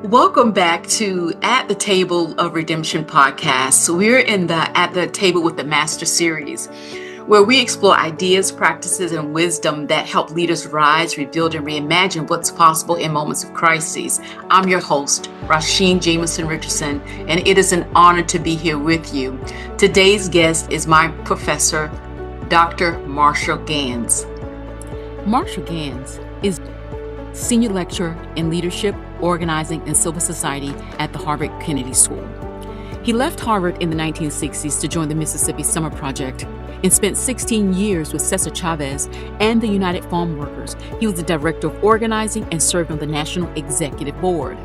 Welcome back to At the Table of Redemption podcast. We're in the At the Table with the Master series, where we explore ideas, practices, and wisdom that help leaders rise, rebuild, and reimagine what's possible in moments of crises. I'm your host, Rasheen, Jamison-Richardson, and it is an honor to be here with you. Today's guest is my professor, Dr. Marshall Ganz. Marshall Ganz is Senior Lecturer in Leadership, Organizing, and Civil Society at the Harvard Kennedy School. He left Harvard in the 1960s to join the Mississippi Summer Project and spent 16 years with Cesar Chavez and the United Farm Workers. He was the Director of Organizing and served on the National Executive Board.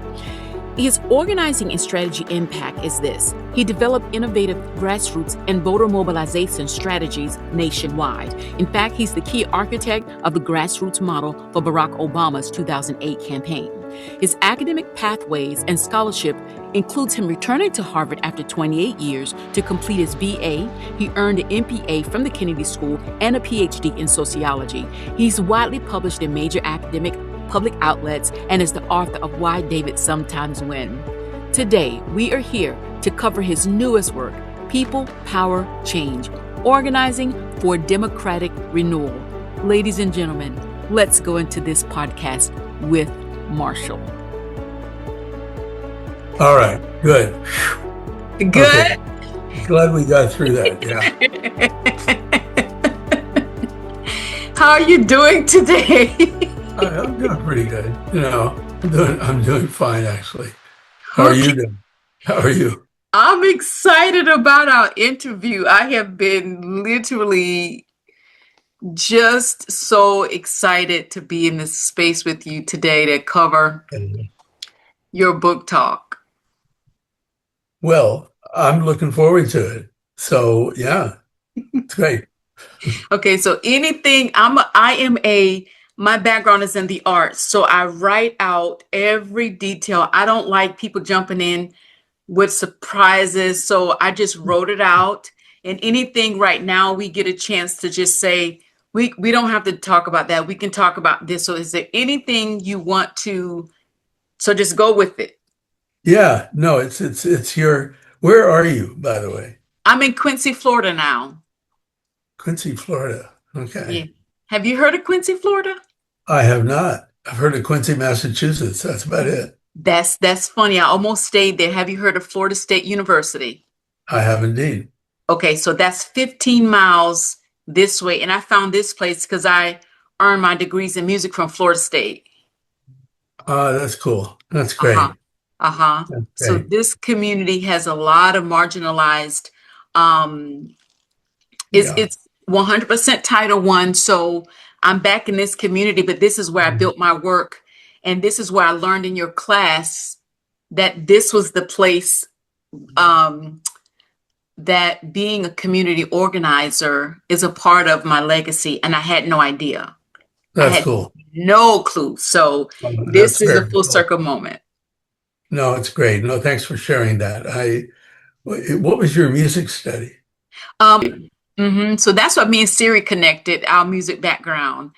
His organizing and strategy impact is this. He developed innovative grassroots and voter mobilization strategies nationwide. In fact, he's the key architect of the grassroots model for Barack Obama's 2008 campaign. His academic pathways and scholarship includes him returning to Harvard after 28 years to complete his BA. He earned an MPA from the Kennedy School and a PhD in sociology. He's widely published in major academic public outlets and is the author of Why David Sometimes Win. Today, we are here to cover his newest work, People, Power, Change, Organizing for Democratic Renewal. Ladies and gentlemen, let's go into this podcast with Marshall. All right, good. Good? Okay. Glad we got through that, yeah. How are you doing today? I'm doing pretty good. I'm doing fine, actually. How are you doing? How are you? I'm excited about our interview. I have been literally just so excited to be in this space with you today to cover your book talk. Well, I'm looking forward to it. So, yeah, it's great. Okay, so my background is in the arts, so I write out every detail. I don't like people jumping in with surprises, so I just wrote it out. And anything right now, we get a chance to just say, we don't have to talk about that. We can talk about this. So is there anything you want to, so just go with it. Yeah, no, it's where are you, by the way? I'm in Quincy, Florida now. Quincy, Florida. Okay. Yeah. Have you heard of Quincy, Florida? I have not. I've heard of Quincy, Massachusetts. That's about it. That's funny. I almost stayed there. Have you heard of Florida State University? I have indeed. Okay, so that's 15 miles this way. And I found this place because I earned my degrees in music from Florida State. That's cool. That's great. Okay. So this community has a lot of marginalized, it's 100% Title I. So I'm back in this community, but this is where I built my work. And this is where I learned in your class that this was the place that being a community organizer is a part of my legacy. And I had no idea. That's cool. No clue. So this is a full circle moment. No, it's great. No, thanks for sharing that. What was your music study? So that's what me and Siri connected, our music background.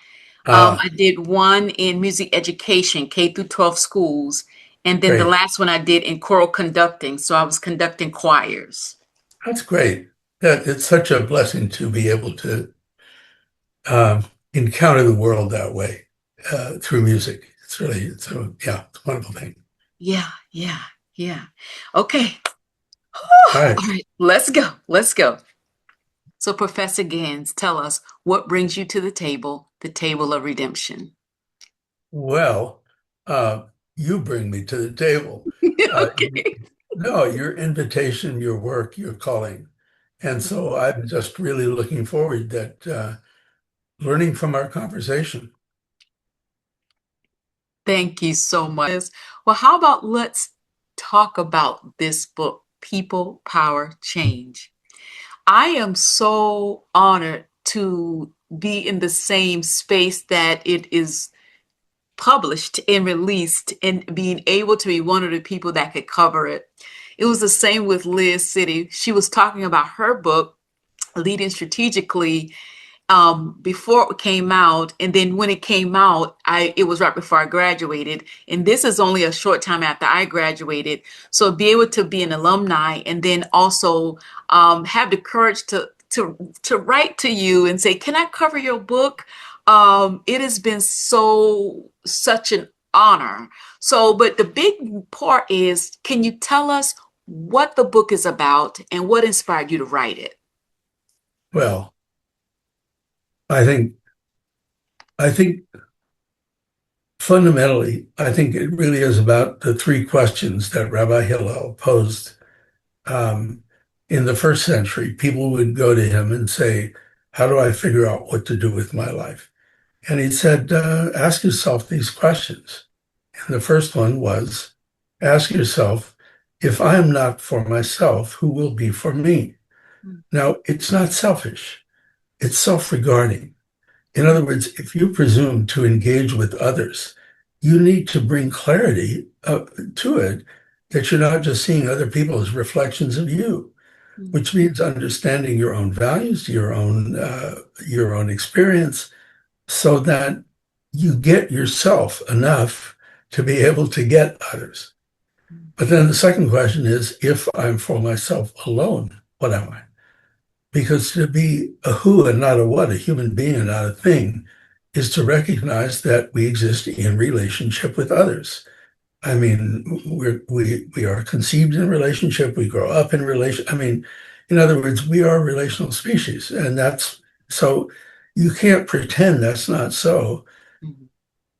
I did one in music education, K through 12 schools. And then the last one I did in choral conducting. So I was conducting choirs. That's great. It's such a blessing to be able to encounter the world that way through music. It's a wonderful thing. Yeah. Okay. All right. All right. Let's go. So Professor Ganz, tell us what brings you to the table of redemption. Well, you bring me to the table. Okay. No, your invitation, your work, your calling. And so I'm just really looking forward that learning from our conversation. Thank you so much. Well, how about let's talk about this book, People, Power, Change. I am so honored to be in the same space that it is published and released and being able to be one of the people that could cover it. It was the same with Liz City. She was talking about her book, Leading Strategically, before it came out, and then when it came out, it was right before I graduated, and this is only a short time after I graduated. So be able to be an alumni, and then also have the courage to write to you and say, "Can I cover your book?" It has been such an honor. So, but the big part is, can you tell us what the book is about and what inspired you to write it? Well, I think I think fundamentally, I think it really is about the three questions that Rabbi Hillel posed. Um, in the first century, people would go to him and say, "How do I figure out what to do with my life?" And he said, "Ask yourself these questions." And the first one was, ask yourself, if I am not for myself, who will be for me? Now, it's not selfish, it's self-regarding. In other words, if you presume to engage with others, you need to bring clarity to it that you're not just seeing other people as reflections of you, which means understanding your own values, your own experience, so that you get yourself enough to be able to get others. But then the second question is, if I'm for myself alone, what am I? Because to be a who and not a what, a human being and not a thing, is to recognize that we exist in relationship with others. I mean, we are conceived in relationship, we grow up in relation. I mean, in other words, we are a relational species, and that's so you can't pretend that's not so,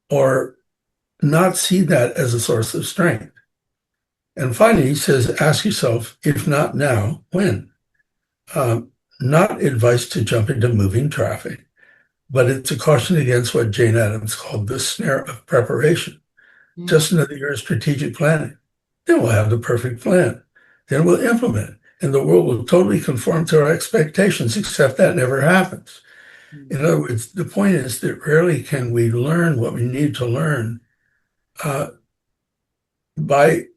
or not see that as a source of strength. And finally, he says, ask yourself, if not now, when? Not advice to jump into moving traffic, but it's a caution against what Jane Addams called the snare of preparation. Just another year of strategic planning. Then we'll have the perfect plan. Then we'll implement it, and the world will totally conform to our expectations, except that never happens. In other words, the point is that rarely can we learn what we need to learn uh, by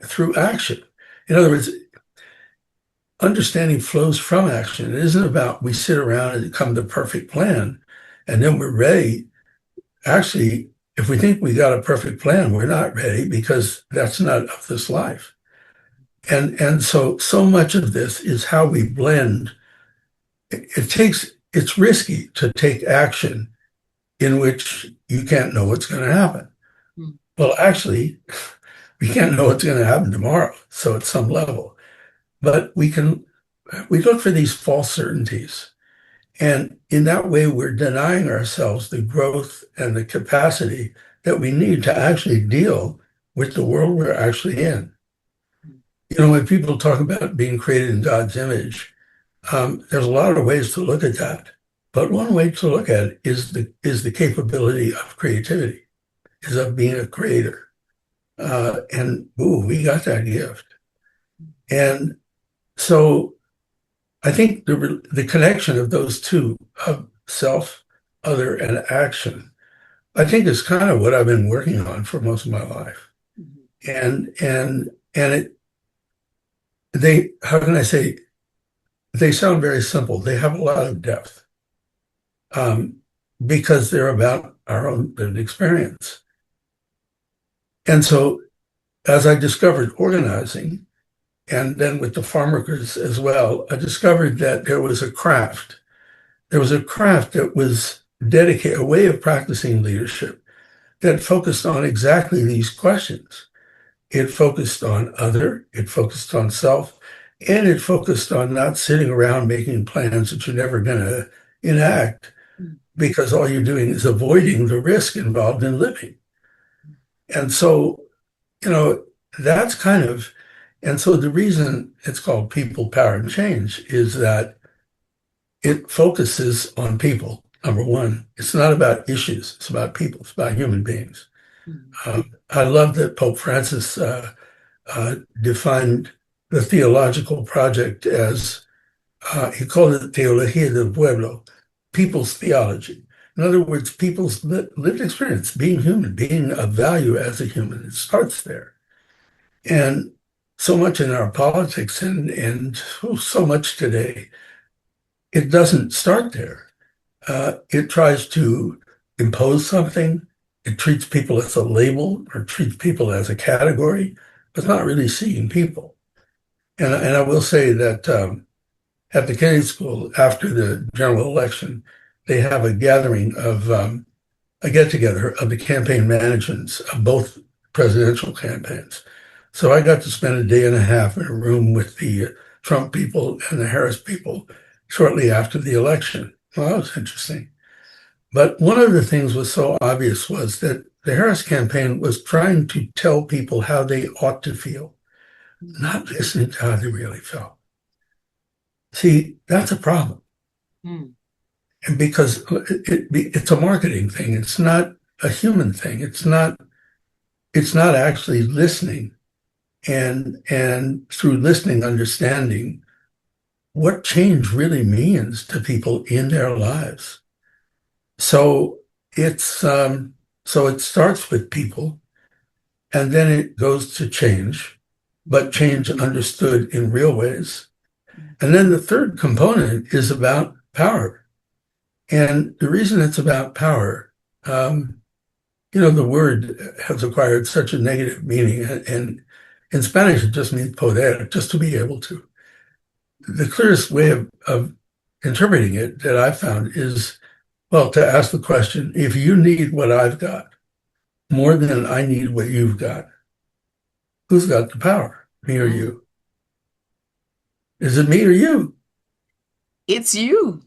through action. In other words, understanding flows from action. It isn't about we sit around and come the perfect plan and then we're ready. Actually, if we think we got a perfect plan, we're not ready because that's not of this life. And so much of this is how we blend. It's risky to take action in which you can't know what's going to happen. Well, actually, we can't know what's going to happen tomorrow. So at some level, but we look for these false certainties. And in that way, we're denying ourselves the growth and the capacity that we need to actually deal with the world we're actually in. You know, when people talk about being created in God's image, there's a lot of ways to look at that. But one way to look at it is the capability of creativity, is of being a creator. And ooh, we got that gift. And so I think the connection of those two, of self, other, and action, I think is kind of what I've been working on for most of my life. And how can I say, they sound very simple. They have a lot of depth um, because they're about our own lived experience. And so as I discovered organizing, and then with the farm workers as well, I discovered that there was a craft. There was a craft that was dedicated, a way of practicing leadership that focused on exactly these questions. It focused on other, it focused on self, and it focused on not sitting around making plans that you're never going to enact because all you're doing is avoiding the risk involved in living. And so, you know, that's kind of, and so the reason it's called People, Power, and Change is that it focuses on people. Number one, it's not about issues, it's about people, it's about human beings. I love that Pope Francis defined the theological project as, he called it Teología del Pueblo, people's theology. In other words, people's lived experience, being human, being of value as a human. It starts there. And so much in our politics and so much today, it doesn't start there. It tries to impose something. It treats people as a label or treats people as a category, but it's not really seeing people. And I will say that at the Kennedy School, after the general election, they have a gathering of a get together of the campaign managements of both presidential campaigns. So I got to spend a day and a half in a room with the Trump people and the Harris people shortly after the election. Well, that was interesting. But one of the things was so obvious was that the Harris campaign was trying to tell people how they ought to feel, not listening to how they really felt. See, that's a problem. Mm. And because it's a marketing thing, it's not a human thing. It's not actually listening and through listening, understanding what change really means to people in their lives. So so it starts with people and then it goes to change, but change understood in real ways. And then the third component is about power. And the reason it's about power, the word has acquired such a negative meaning. And in Spanish, it just means poder, just to be able to. The clearest way of interpreting it that I found is, well, to ask the question, if you need what I've got more than I need what you've got, who's got the power, me or you? Is it me or you? It's you.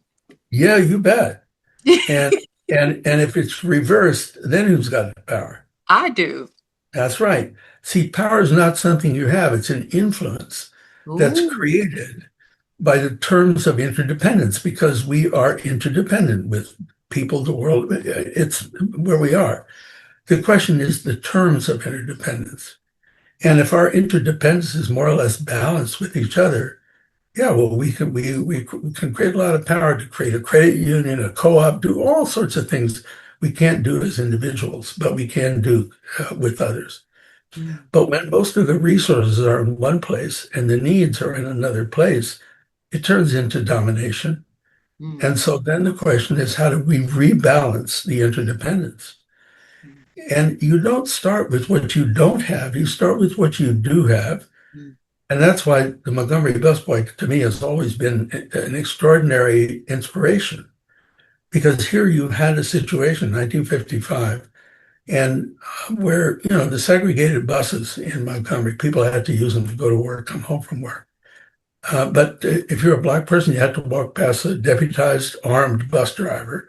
Yeah, you bet. And and if it's reversed, then who's got the power? I do. That's right. See, power is not something you have. It's an influence that's Ooh. created by the terms of interdependence because we are interdependent with people, the world. It's where we are. The question is the terms of interdependence. And if our interdependence is more or less balanced with each other, yeah, well, we can create a lot of power to create a credit union, a co-op, do all sorts of things we can't do as individuals, but we can do with others. Mm. But when most of the resources are in one place and the needs are in another place, it turns into domination. Mm. And so then the question is, how do we rebalance the interdependence? Mm. And you don't start with what you don't have, you start with what you do have. Mm. And that's why the Montgomery busboy, to me, has always been an extraordinary inspiration. Because here you had a situation, 1955, and where, the segregated buses in Montgomery, people had to use them to go to work, come home from work. But if you're a black person, you had to walk past a deputized armed bus driver,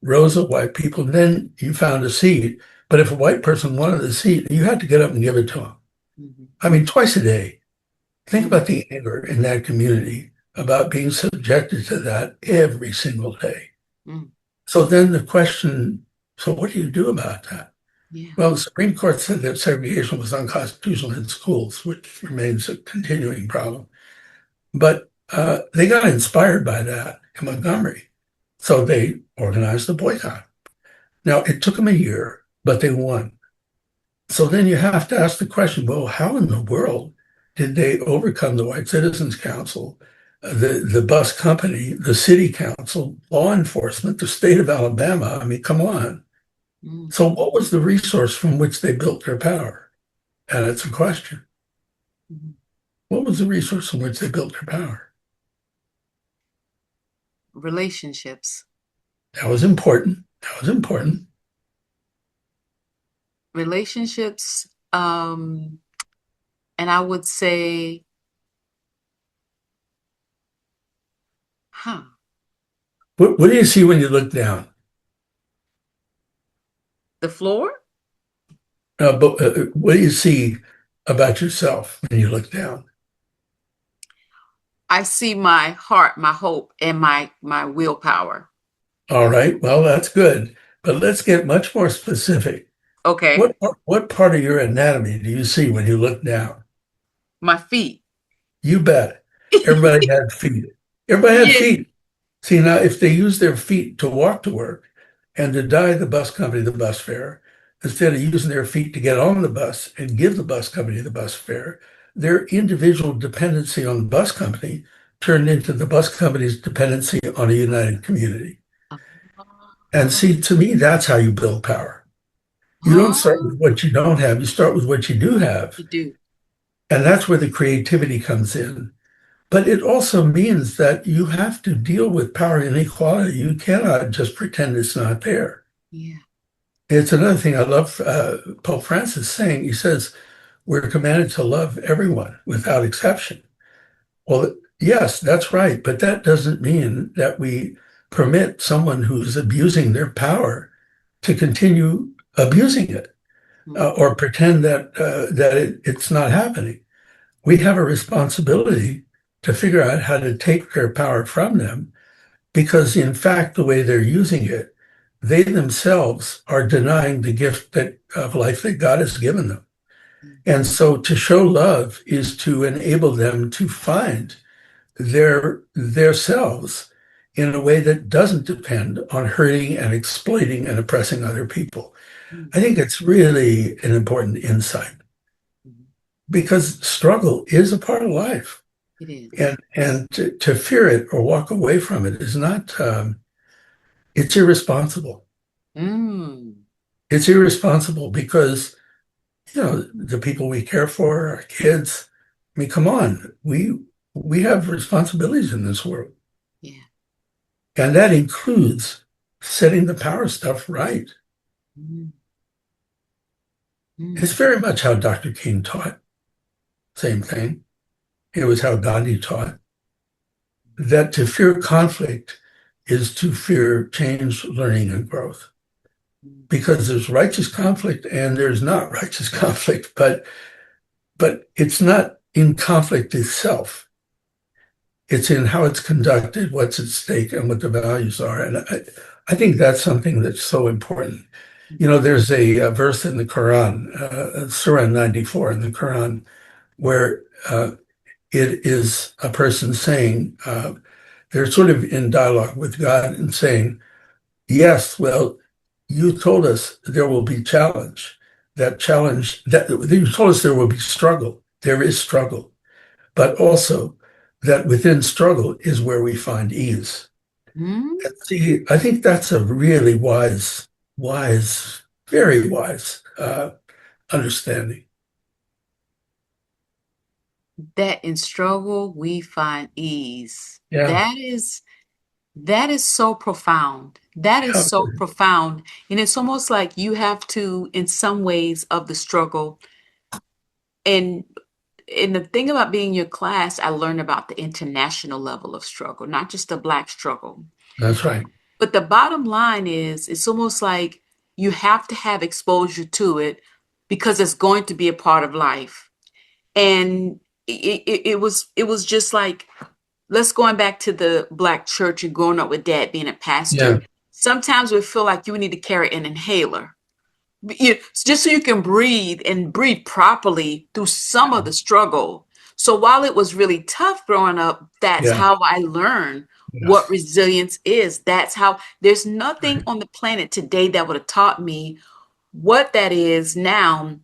rows of white people, and then you found a seat. But if a white person wanted a seat, you had to get up and give it to them. Mhm. I mean, twice a day. Think Mm. about the anger in that community about being subjected to that every single day. Mm. So then the question, so what do you do about that? Yeah. Well, the Supreme Court said that segregation was unconstitutional in schools, which remains a continuing problem. But they got inspired by that in Montgomery. So they organized a boycott. Now, it took them a year, but they won. So then you have to ask the question, well, how in the world did they overcome the White Citizens Council, the bus company, the city council, law enforcement, the state of Alabama? I mean, come on. Mm. So what was the resource from which they built their power? And it's a question. Mhm. What was the resource from which they built their power? Relationships. That was important. That was important. Relationships. And I would say, huh, What do you see when you look down? the floor. But what do you see about yourself when you look down? I see my heart, my hope, and my willpower. All right, well, that's good. But let's get much more specific. Okay. What part of your anatomy do you see when you look down? My feet. You bet. Everybody had feet. Everybody had Yeah. feet. See, now, if they use their feet to walk to work and to deny the bus company the bus fare, instead of using their feet to get on the bus and give the bus company the bus fare, their individual dependency on the bus company turned into the bus company's dependency on a united community. And see, to me, that's how you build power. You don't start Oh, with what you don't have, you start with what you do have. you do. And that's where the creativity comes in. But it also means that you have to deal with power inequality. You cannot just pretend it's not there. Yeah. It's another thing I love Pope Francis saying. He says, we're commanded to love everyone without exception. Well, yes, that's right. But that doesn't mean that we permit someone who's abusing their power to continue abusing it Mm, or pretend that it's not happening. We have a responsibility to figure out how to take their power from them because, in fact, the way they're using it, they themselves are denying the gift of life that God has given them. mm, And so to show love is to enable them to find their selves in a way that doesn't depend on hurting and exploiting and oppressing other people. mm, I think it's really an important insight mm. because struggle is a part of life. It is. And to fear it or walk away from it is not, it's irresponsible. Mm, It's irresponsible because, the people we care for, our kids, I mean, come on, we have responsibilities in this world. yeah. And that includes setting the power stuff right. Mm, It's mm, very much how Dr. King taught. Same thing. It was how Gandhi taught that to fear conflict is to fear change, learning, and growth. mm, Because there's righteous conflict and there's not righteous conflict, but it's not in conflict itself. It's in how it's conducted, what's at stake, and what the values are. And I think that's something that's so important. There's a verse in the Quran, Surah 94 in the Quran, where it is a person saying, they're sort of in dialogue with God and saying, yes, well, you told us there will be challenge. That you told us there will be struggle. There is struggle, but also that within struggle is where we find ease. mm. And see, I think that's a really wise, very wise understanding. That in struggle we find ease. Yeah. That is so profound. That is Yeah. so profound. And it's almost like you have to, in some ways of the struggle, and the thing about being in your class, I learned about the international level of struggle, not just the Black struggle. That's right. But the bottom line is, it's almost like you have to have exposure to it because it's going to be a part of life. And it was just like, let's going back to the Black church and growing up with dad being a pastor. Yeah. Sometimes we feel like you need to carry an inhaler, just so you can breathe and breathe properly through some of the struggle. So while it was really tough growing up, that's Yeah. how I learned what Yes. resilience is. That's how there's nothing Right. on the planet today that would have taught me what that is now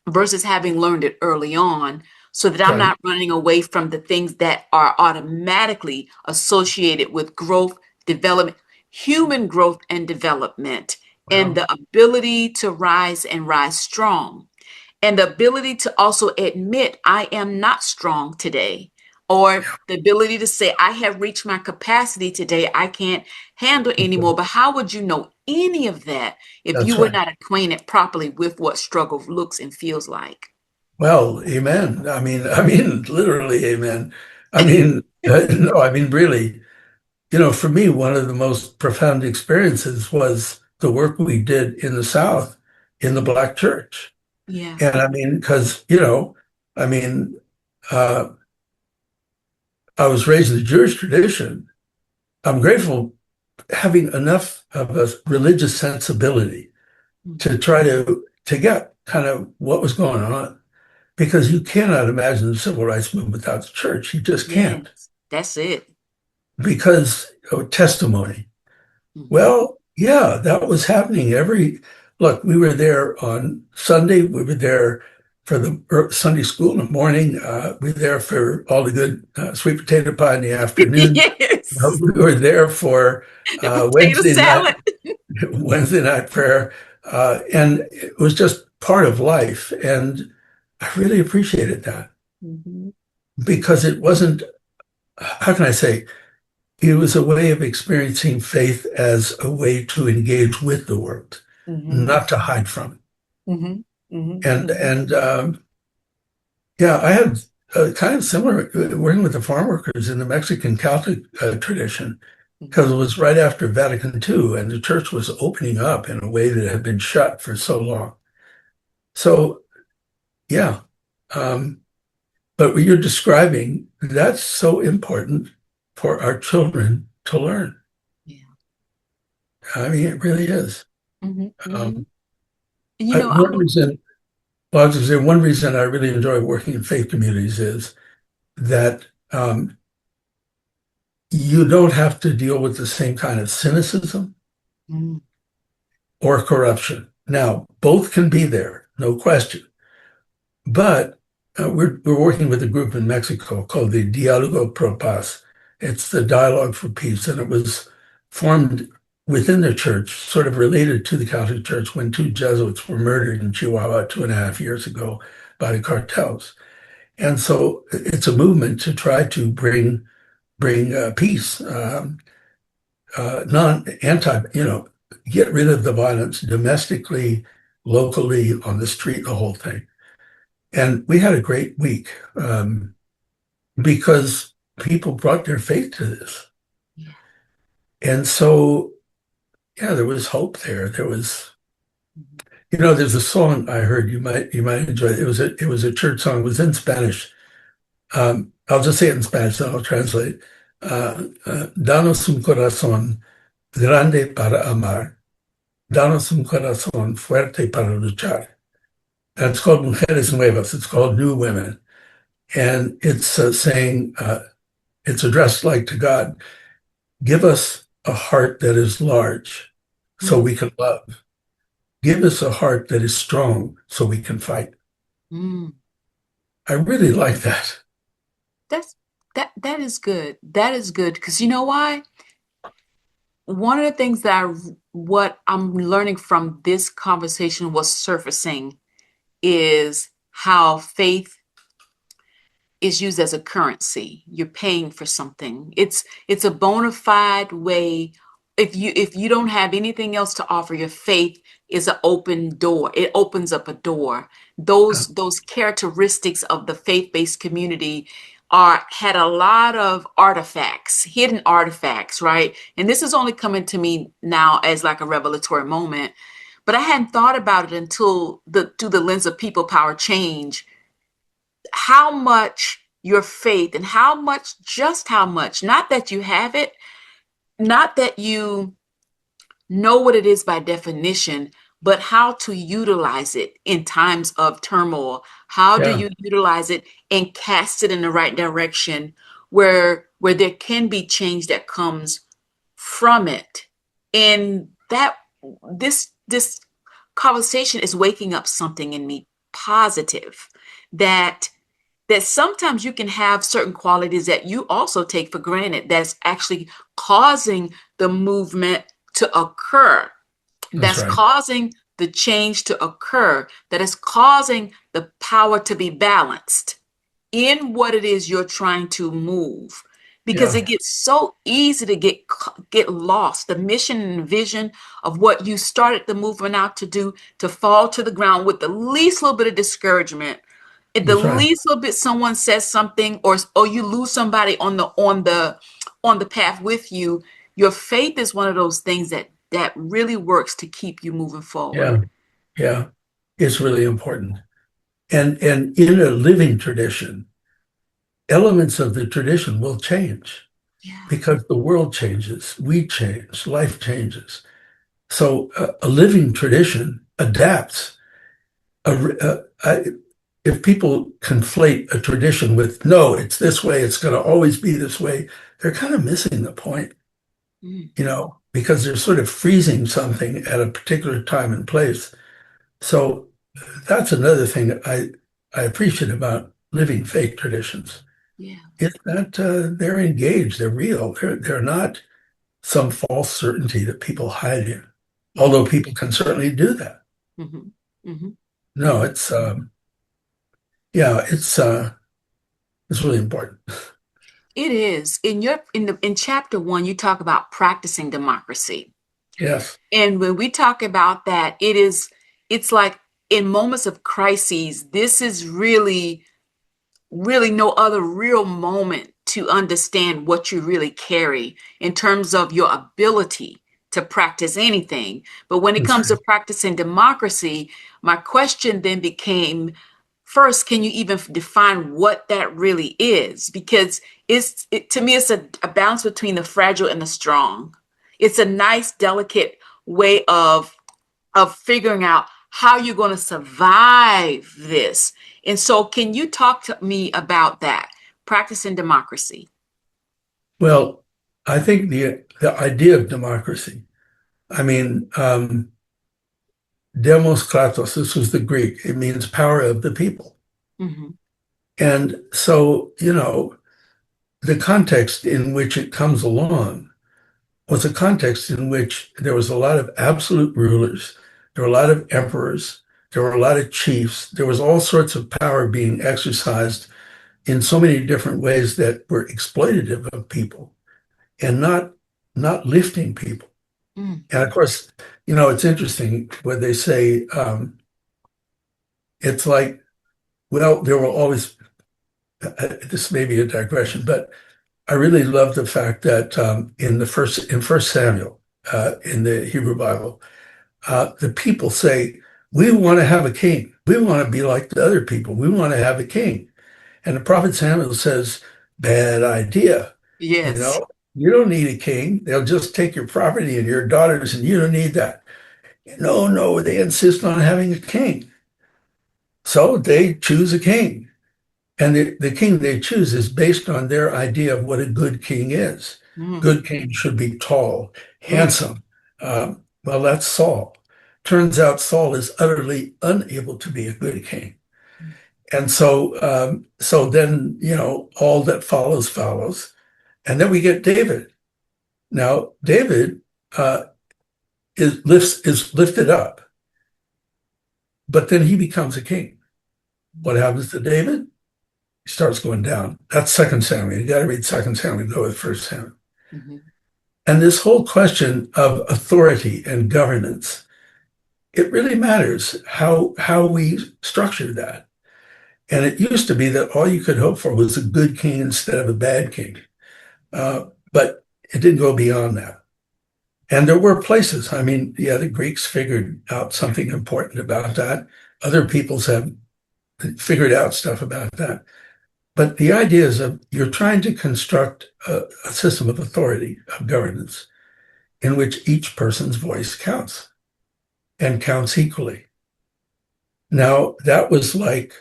versus having learned it early on, so that I'm Right. not running away from the things that are automatically associated with growth, development, human growth and development, and Well, the ability to rise and rise strong, and the ability to also admit I am not strong today, or the ability to say I have reached my capacity today, I can't handle anymore. But how would you know any of that if you that's were right. not acquainted properly with what struggle looks and feels like? Well, amen. I mean, literally, amen. I mean, no, I mean, really, for me, one of the most profound experiences was the work we did in the South in the Black church. Yeah. And I mean, because, I mean, uh, I was raised in the Jewish tradition. I'm grateful having enough of a religious sensibility to Mhm. try to get kind of what was going on. Because you cannot imagine the civil rights movement without the church. You just can't. Yes, that's it. Because of testimony. Mhm. Well, yeah, that was happening look, we were there on Sunday. We were there. for the Sunday school in the morning. We were there for all the good sweet potato pie in the afternoon. Yes. We were there for The potato Wednesday night salad. Wednesday night prayer, and it was just part of life. And I really appreciated that Mhm. because it wasn't, how can I say, it was a way of experiencing faith as a way to engage with the world, Mhm. not to hide from it. Mhm. Mhm. Mhm. And yeah, I had kind of similar working with the farm workers in the Mexican Catholic tradition because Mhm. it was right after Vatican II, and the church was opening up in a way that had been shut for so long. So yeah, um, but what you're describing, that's so important for our children to learn. Yeah. I mean, it really is. Mhm. Mhm. Um, You know, one reason, well, I was going to say, one reason I really enjoy working in faith communities is that you don't have to deal with the same kind of cynicism mm, or corruption. Now, both can be there, no question. But we're working with a group in Mexico called the Diálogo Pro Paz. It's the Dialogue for Peace, and it was formed within the church, sort of related to the Catholic Church, when two Jesuits were murdered in Chihuahua 2.5 years ago by the cartels. And so it's a movement to try to bring peace, non anti, get rid of the violence domestically, locally, on the street, the whole thing. And we had a great week because people brought their faith to this. yeah. And so, yeah, there was hope there. There was, Mhm. there's a song I heard you might enjoy. It was a church song. It was in Spanish. I'll just say it in Spanish, then I'll translate. Danos un corazón grande para amar. Danos un corazón fuerte para luchar. And it's called Mujeres Nuevas. It's called New Women. And it's saying, it's addressed like to God. Give us a heart that is large so Mm, we can love. Give us a heart that is strong so we can fight. mm. I really like that. That's that is good. That is good because you know why? One of the things that what I'm learning from this conversation was surfacing is how faith is used as a currency. You're paying for something. It's a bona fide way. If you don't have anything else to offer, your faith is an open door. It opens up a door. Those characteristics of the faith-based community are had a lot of artifacts, hidden artifacts, right? And this is only coming to me now as like a revelatory moment, but I hadn't thought about it until through the lens of people power change, how much your faith and how much, just how much, not that you have it, not that you know what it is by definition, but how to utilize it in times of turmoil. How do Yeah, you utilize it and cast it in the right direction where there can be change that comes from it? And that this conversation is waking up something in me positive, that sometimes you can have certain qualities that you also take for granted that's actually causing the movement to occur, that's that's right. causing the change to occur, that is causing the power to be balanced in what it is you're trying to move, because Yeah, it gets so easy to get lost, the mission and vision of what you started the movement out to do, to fall to the ground with the least little bit of discouragement, at the that's right. least little bit someone says something, or you lose somebody on the path with you. Your faith is one of those things that really works to keep you moving forward. Yeah, yeah. It's really important. And in a living tradition, elements of the tradition will change Yeah. because the world changes, we change, life changes. So a living tradition adapts. If people conflate a tradition with, no, it's this way, it's going to always be this way, they're kind of missing the point, Mm. because they're sort of freezing something at a particular time and place. So that's another thing. I appreciate about living faith traditions Yeah. is that they're engaged, they're real, they're not some false certainty that people hide in. Yeah. Although people can certainly do that. Hmm. Hmm. No, it's yeah, it's really important. It is. In chapter 1, you talk about practicing democracy. Yes. And when we talk about that, it's like in moments of crises, this is really no other real moment to understand what you really carry in terms of your ability to practice anything. But when it That's comes to right. practicing democracy, my question then became, first, can you even define what that really is? Because to me, it's a balance between the fragile and the strong. It's a nice, delicate way of figuring out how you're going to survive this. And so, can you talk to me about that? Practicing democracy. Well, I think the idea of democracy, I mean, demos kratos, this was the Greek. It means power of the people. Hmm. And so, the context in which it comes along was a context in which there was a lot of absolute rulers, there were a lot of emperors, there were a lot of chiefs, there was all sorts of power being exercised in so many different ways that were exploitative of people and not lifting people. Mm. And of course, it's interesting when they say it's like, well, there will always, this may be a digression, but I really love the fact that in First Samuel, in the Hebrew Bible, the people say, "We want to have a king. We want to be like the other people. We want to have a king." And the prophet Samuel says, "Bad idea. You Yes. know, you don't need a king. They'll just take your property and your daughters, and you don't need that." No, no, they insist on having a king. So they choose a king. And the king they choose is based on their idea of what a good king is. Mm. Good king should be tall, Mm. handsome. Well, that's Saul. Turns out Saul is utterly unable to be a good king. And so then, all that follows follows. And then we get David. Now, David is lifted up, but then he becomes a king. What happens to David? He starts going down. That's Second Samuel. You got to read Second Samuel, go with First Samuel. Mhm. And this whole question of authority and governance, it really matters how we structure that. And it used to be that all you could hope for was a good king instead of a bad king. But it didn't go beyond that. And there were places. I mean, yeah, the Greeks figured out something important about that. Other peoples have figured out stuff about that. But the idea is that you're trying to construct a system of authority, of governance, in which each person's voice counts and counts equally. Now, that was like,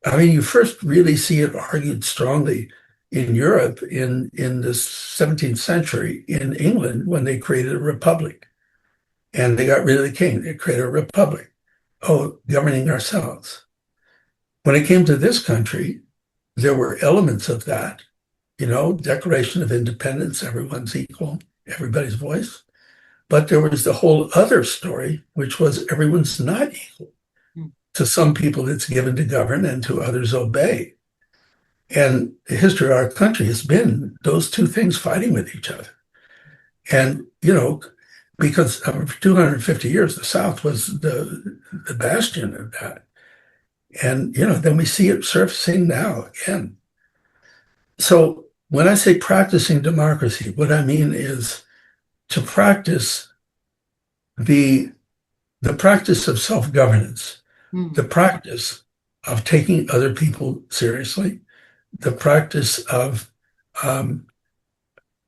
I mean, you first really see it argued strongly in Europe in the 17th century in England when they created a republic and they got rid of the king. They created a republic. Oh, governing ourselves. When it came to this country, there were elements of that, Declaration of Independence, everyone's equal, everybody's voice. But there was the whole other story, which was everyone's not equal. Mm. To some people, it's given to govern and to others obey. And the history of our country has been those two things fighting with each other. And, because for 250 years, the South was the bastion of that. And, then we see it surfacing now again. So when I say practicing democracy, what I mean is to practice the practice of self-governance, Mm. the practice of taking other people seriously, the practice um,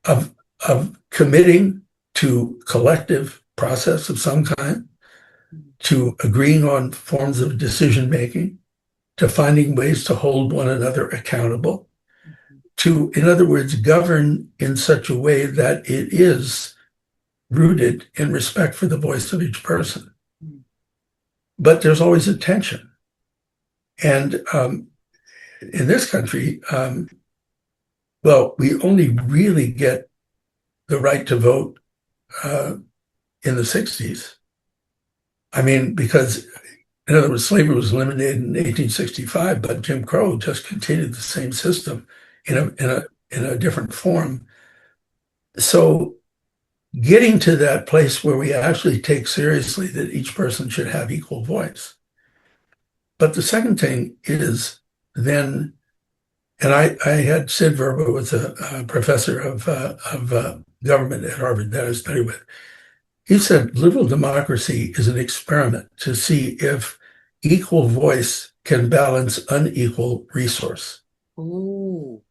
of of committing to collective process of some kind, to agreeing on forms of decision making, to finding ways to hold one another accountable, to, in other words, govern in such a way that it is rooted in respect for the voice of each person. Mm. But there's always a tension. And in this country, well, we only really get the right to vote uh, in the 60s. I mean, because in other words, slavery was eliminated in 1865, but Jim Crow just continued the same system in a different form. So getting to that place where we actually take seriously that each person should have equal voice. But the second thing is then, and I had Sid Verba was a professor of government at Harvard that I studied with. He said liberal democracy is an experiment to see if equal voice can balance unequal resource. Ooh.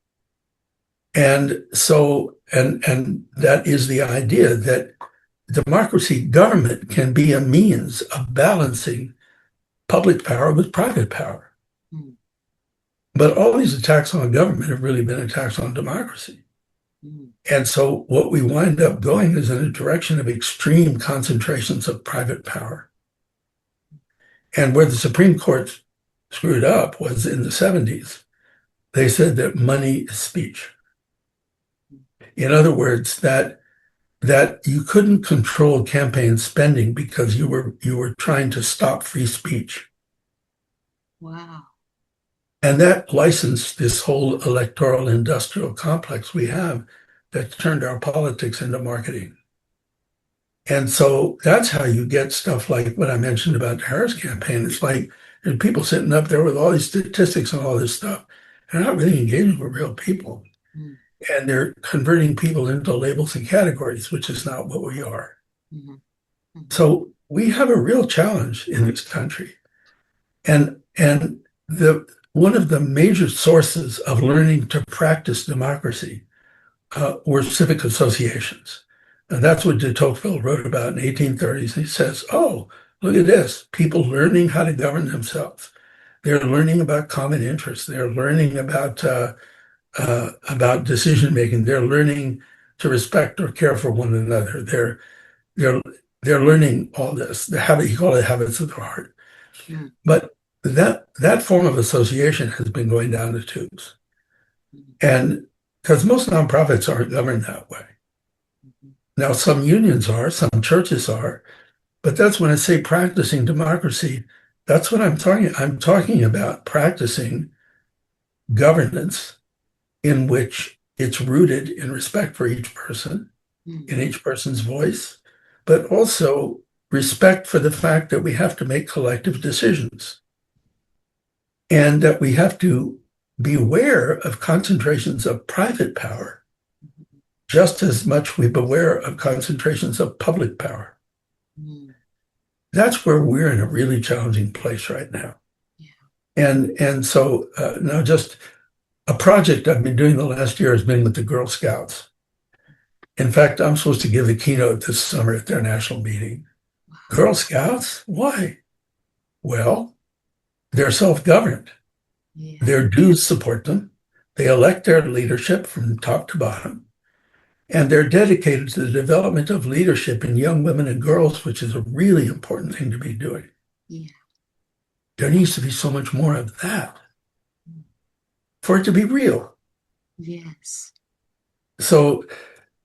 And so, and that is the idea that democracy, government can be a means of balancing public power with private power. Mm. But all these attacks on government have really been attacks on democracy. Mm. And so what we wind up going is in a direction of extreme concentrations of private power. And where the Supreme Court screwed up was in the 70s. They said that money is speech. In other words, that you couldn't control campaign spending because you were trying to stop free speech. Wow. And that licensed this whole electoral industrial complex we have that turned our politics into marketing. And so that's how you get stuff like what I mentioned about the Harris campaign. It's like there's people sitting up there with all these statistics and all this stuff. They're not really engaging with real people. Mm. And they're converting people into labels and categories, which is not what we are. Mm-hmm. Mm-hmm. So we have a real challenge in this country. And the one of the major sources of learning to practice democracy were civic associations. And that's what de Tocqueville wrote about in the 1830s. He says, oh, look at this, people learning how to govern themselves. They're learning about common interests. They're learning about decision making. They're learning to respect or care for one another. They're they're learning all this. The habit, he called it habits of the heart. Mm. But that form of association has been going down the tubes. And because most nonprofits aren't governed that way. Now, some unions are, some churches are, but that's when I say practicing democracy, that's what I'm talking. I'm talking about practicing governance in which it's rooted in respect for each person, in each person's voice, but also respect for the fact that we have to make collective decisions and that we have to be aware of concentrations of private power just as much we beware of concentrations of public power. Mm. That's where we're in a really challenging place right now. Yeah. And so now just a project I've been doing the last year has been with the Girl Scouts. In fact, I'm supposed to give a keynote this summer at their national meeting. Girl Scouts? Why? Well, they're self-governed. Yeah. Their dues support them. They elect their leadership from top to bottom. And they're dedicated to the development of leadership in young women and girls, which is a really important thing to be doing. Yeah. There needs to be so much more of that for it to be real. Yes. So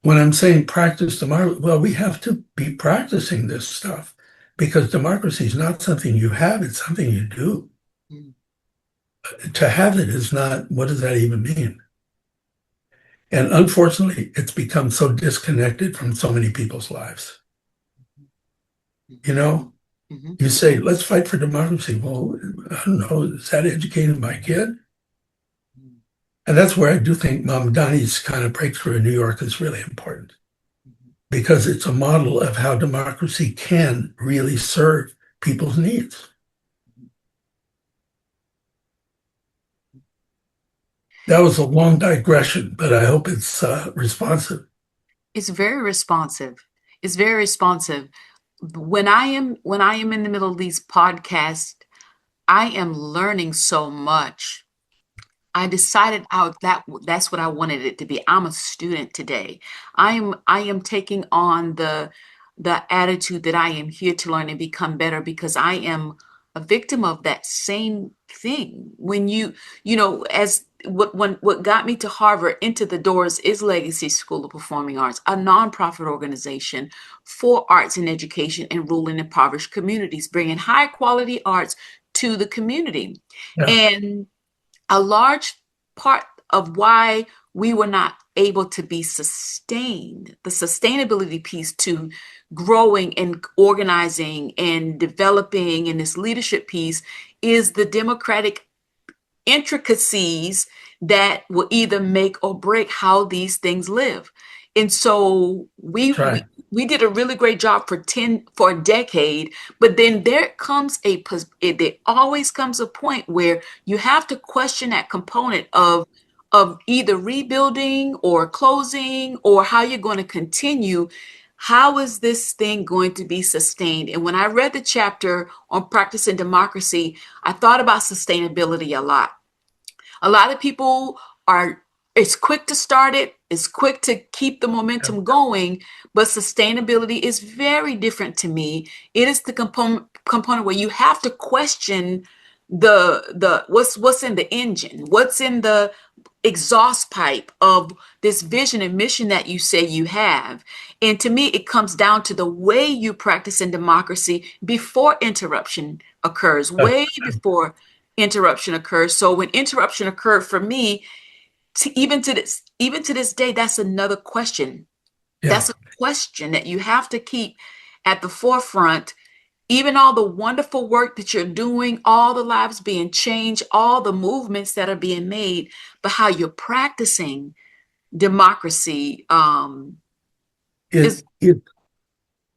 when I'm saying practice democracy, well, we have to be practicing this stuff because democracy is not something you have, it's something you do. Mm. To have it is not, what does that even mean? And unfortunately, it's become so disconnected from so many people's lives. You know, you say, let's fight for democracy. Well, I don't know, is that educating my kid? And that's where I do think Mamdani's kind of breakthrough in New York is really important because it's a model of how democracy can really serve people's needs. That was a long digression, but I hope it's responsive. It's very responsive. It's very responsive. When I am in the middle of these podcasts, I am learning so much. I decided that's what I wanted it to be. I'm a student today. I am taking on the attitude that I am here to learn and become better because I am a victim of that same thing. When you know, as what got me to Harvard into the doors is Legacy School of Performing Arts, a nonprofit organization for arts and education in rural and impoverished communities, bringing high quality arts to the community. Yeah. And a large part of why we were not able to be sustained, the sustainability piece to growing and organizing and developing in this leadership piece is the democratic intricacies that will either make or break how these things live. And so we That's we, right. we did a really great job for a decade, but then there always comes a point where you have to question that component of either rebuilding or closing or how you're going to continue. How is this thing going to be sustained? And when I read the chapter on practicing democracy, I thought about sustainability a lot. A lot of people are, it's quick to start it, it's quick to keep the Yeah. momentum going, but sustainability is very different to me. It is the component where you have to question the what's in the engine, what's in the exhaust pipe of this vision and mission that you say you have. And to me, it comes down to the way you practice in democracy before interruption occurs, That's way before interruption occurs. So when interruption occurred for me, even to this day, that's another question. yeah. That's a question that you have to keep at the forefront. Even all the wonderful work that you're doing, all the lives being changed, all the movements that are being made, but how you're practicing democracy It is, it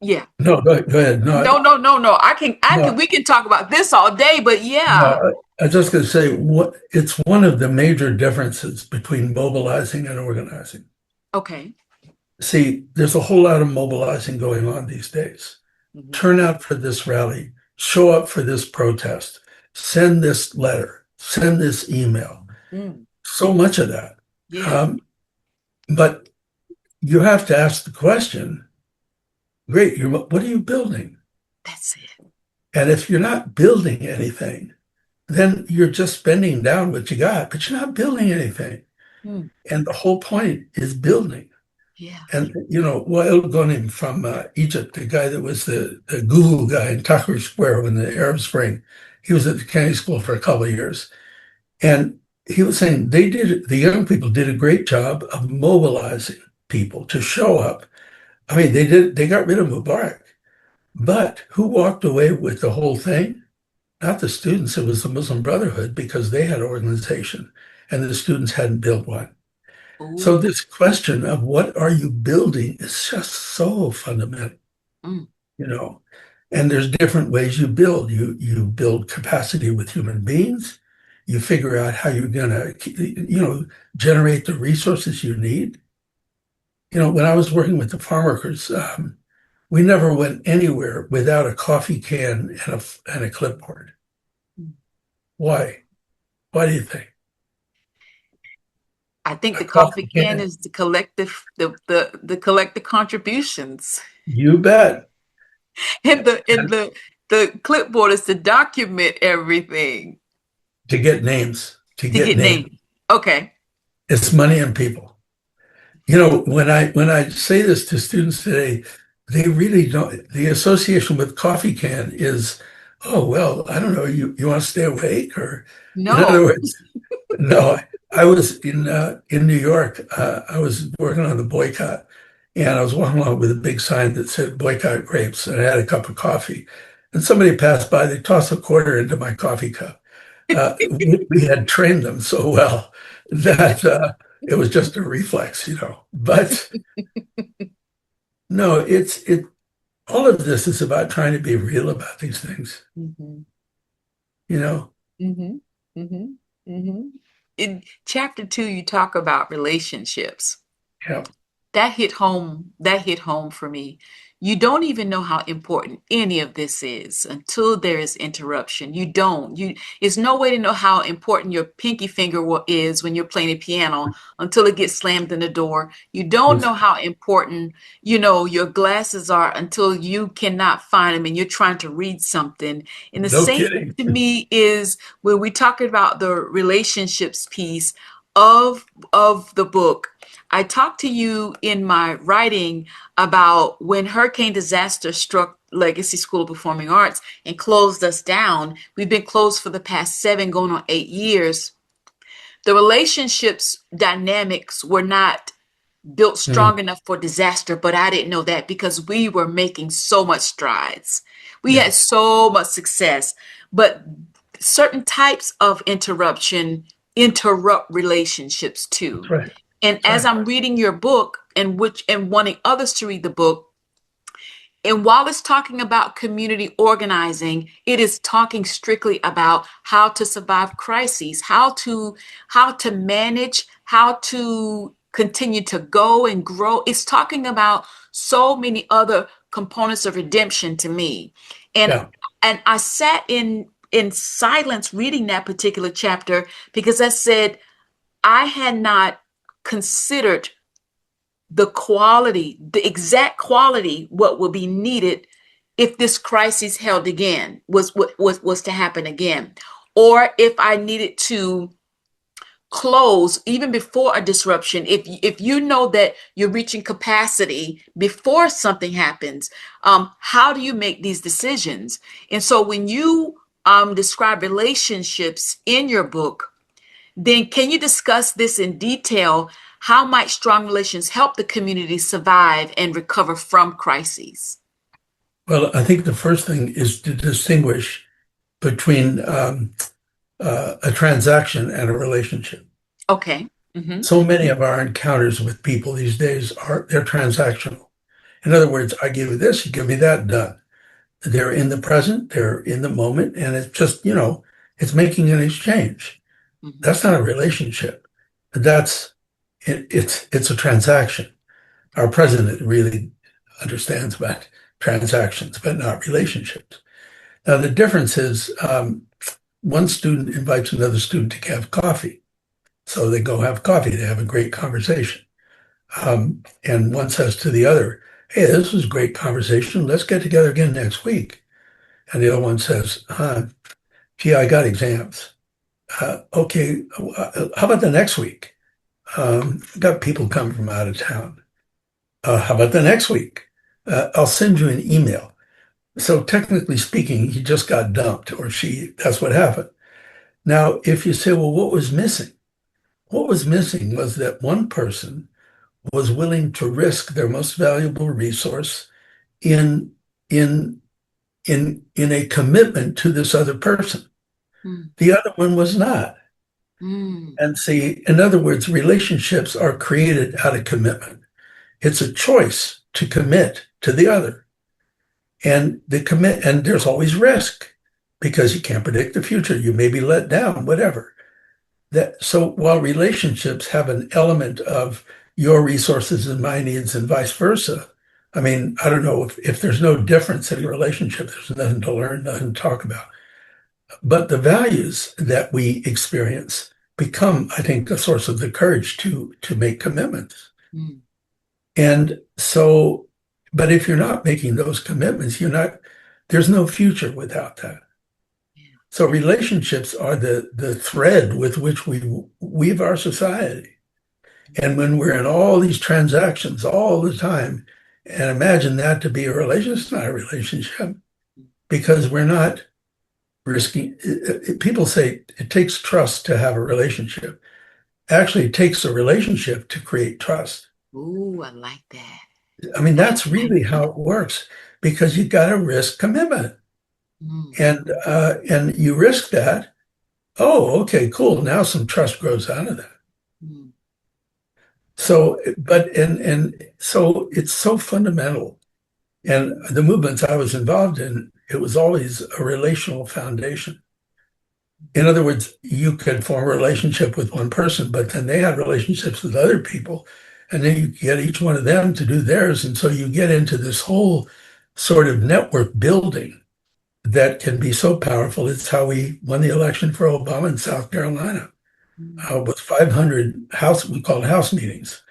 yeah. no, go ahead. No, No. no, We can talk about this all day, but yeah. no. I was just going to say what it's one of the major differences between mobilizing and organizing. Okay. See, there's a whole lot of mobilizing going on these days. Mhm. Turn out for this rally, show up for this protest, send this letter, send this email. Mm, So much of that. yeah, Um, but you have to ask the question, great, what are you building? that's it. And if you're not building anything, then you're just spending down what you got, but you're not building anything. Mm, And the whole point is building. yeah. And, Wael Ghonim from Egypt, the guy that was the Google guy in Tahrir Square when the Arab Spring, he was at the Kennedy School for a couple of years. And he was saying the young people did a great job of mobilizing people to show up. I mean, they got rid of Mubarak, but who walked away with the whole thing? Not the students, it was the Muslim Brotherhood because they had organization and the students hadn't built one. So Oh, this question of what are you building is just so fundamental, mm, you know. And there's different ways you build. You build capacity with human beings. You figure out how you're gonna, generate the resources you need. When I was working with the farm workers, we never went anywhere without a coffee can and a clipboard. mm. Why? Why do you think? I think A the coffee coffee can can? is the collective the collective contributions. You bet. And the clipboard is to document everything To get names, to to get get names. named. Okay. It's money and people. When I say this to students today, they really don't. The association with coffee can is, oh well, I don't know. You want to stay awake, or in other No. words, no. I was in New York. I was working on the boycott, and I was walking along with a big sign that said "boycott grapes," and I had a cup of coffee, and somebody passed by. They tossed a quarter into my coffee cup. We had trained them so well that it was just a reflex. But no, it. All of this is about trying to be real about these things. Hmm. You know, Hmm. Hmm. Hmm. In chapter 2, you talk about relationships. yeah, That hit home. That hit home for me. You don't even know how important any of this is until there is interruption. You don't. There's no way to know how important your pinky finger is when you're playing a piano until it gets slammed in the door. You don't It's know how important, your glasses are until you cannot find them and you're trying to read something. And the no same kidding. to me is when we talk about the relationships piece of the book. I talked to you in my writing about when hurricane disaster struck Legacy School of Performing Arts and closed us down. We've been closed for the past 7 going on 8 years. The relationships dynamics were not built Mm, strong enough for disaster, but I didn't know that because we were making so much strides. We yeah, had so much success, but certain types of interruption interrupt relationships that's too. right. And That's as right. I'm reading your book and wanting others to read the book, and while it's talking about community organizing, it is talking strictly about how to survive crises, how to manage, how to continue to go and grow. It's talking about so many other components of redemption to me. And Yeah. and I sat in silence reading that particular chapter because I said I had not considered the exact quality, what will be needed if this crisis held again, was to happen again, or if I needed to close even before a disruption. If you know that you're reaching capacity before something happens, how do you make these decisions? And so when you describe relationships in your book, then can you discuss this in detail? How might strong relations help the community survive and recover from crises? Well, I think the first thing is to distinguish between a transaction and a relationship. Okay. Mm-hmm. So many of our encounters with people these days they're transactional. In other words, I give you this, you give me that, done. They're in the present, they're in the moment, and it's just, it's making an exchange. Mm-hmm. That's not a relationship. That's it's a transaction. Our president really understands about transactions, but not relationships. Now, the difference is one student invites another student to have coffee. So they go have coffee, they have a great conversation. And one says to the other, "Hey, this was a great conversation. Let's get together again next week." And the other one says, "Gee, I got exams. Okay, how about the next week? Got people coming from out of town. How about the next week? I'll send you an email." So technically speaking, he just got dumped, or that's what happened. Now, if you say, well, what was missing? What was missing was that one person was willing to risk their most valuable resource in in in a commitment to this other person. The other one was not. Mm-hmm. And see, in other words, relationships are created out of commitment. It's a choice to commit to the other. And there's always risk because you can't predict the future. You may be let down, whatever. So while relationships have an element of your resources and my needs and vice versa, I mean, I don't know if there's no difference in a relationship, there's nothing to learn, nothing to talk about. But the values that we experience become, I think, a source of the courage to make commitments. Mm-hmm. And so, but if you're not making those commitments, there's no future without that. So relationships are the thread with which we weave our society. And when we're in all these transactions all the time, and imagine that to be a relationship, it's not a relationship because we're not risking. People say it takes trust to have a relationship. Actually, it takes a relationship to create trust. Ooh, I like that. I mean, I that's like really that. how it works because you got to risk commitment, Mm, and you risk that. Oh, okay, cool. Now some trust grows out of that. mm, So, and so it's so fundamental. And the movements I was involved in, it was always a relational foundation. In other words, you could form a relationship with one person, but then they had relationships with other people. and then you get each one of them to do theirs. And so you get into this whole sort of network building that can be so powerful. It's how we won the election for Obama in South Carolina, with 500 we called house meetings,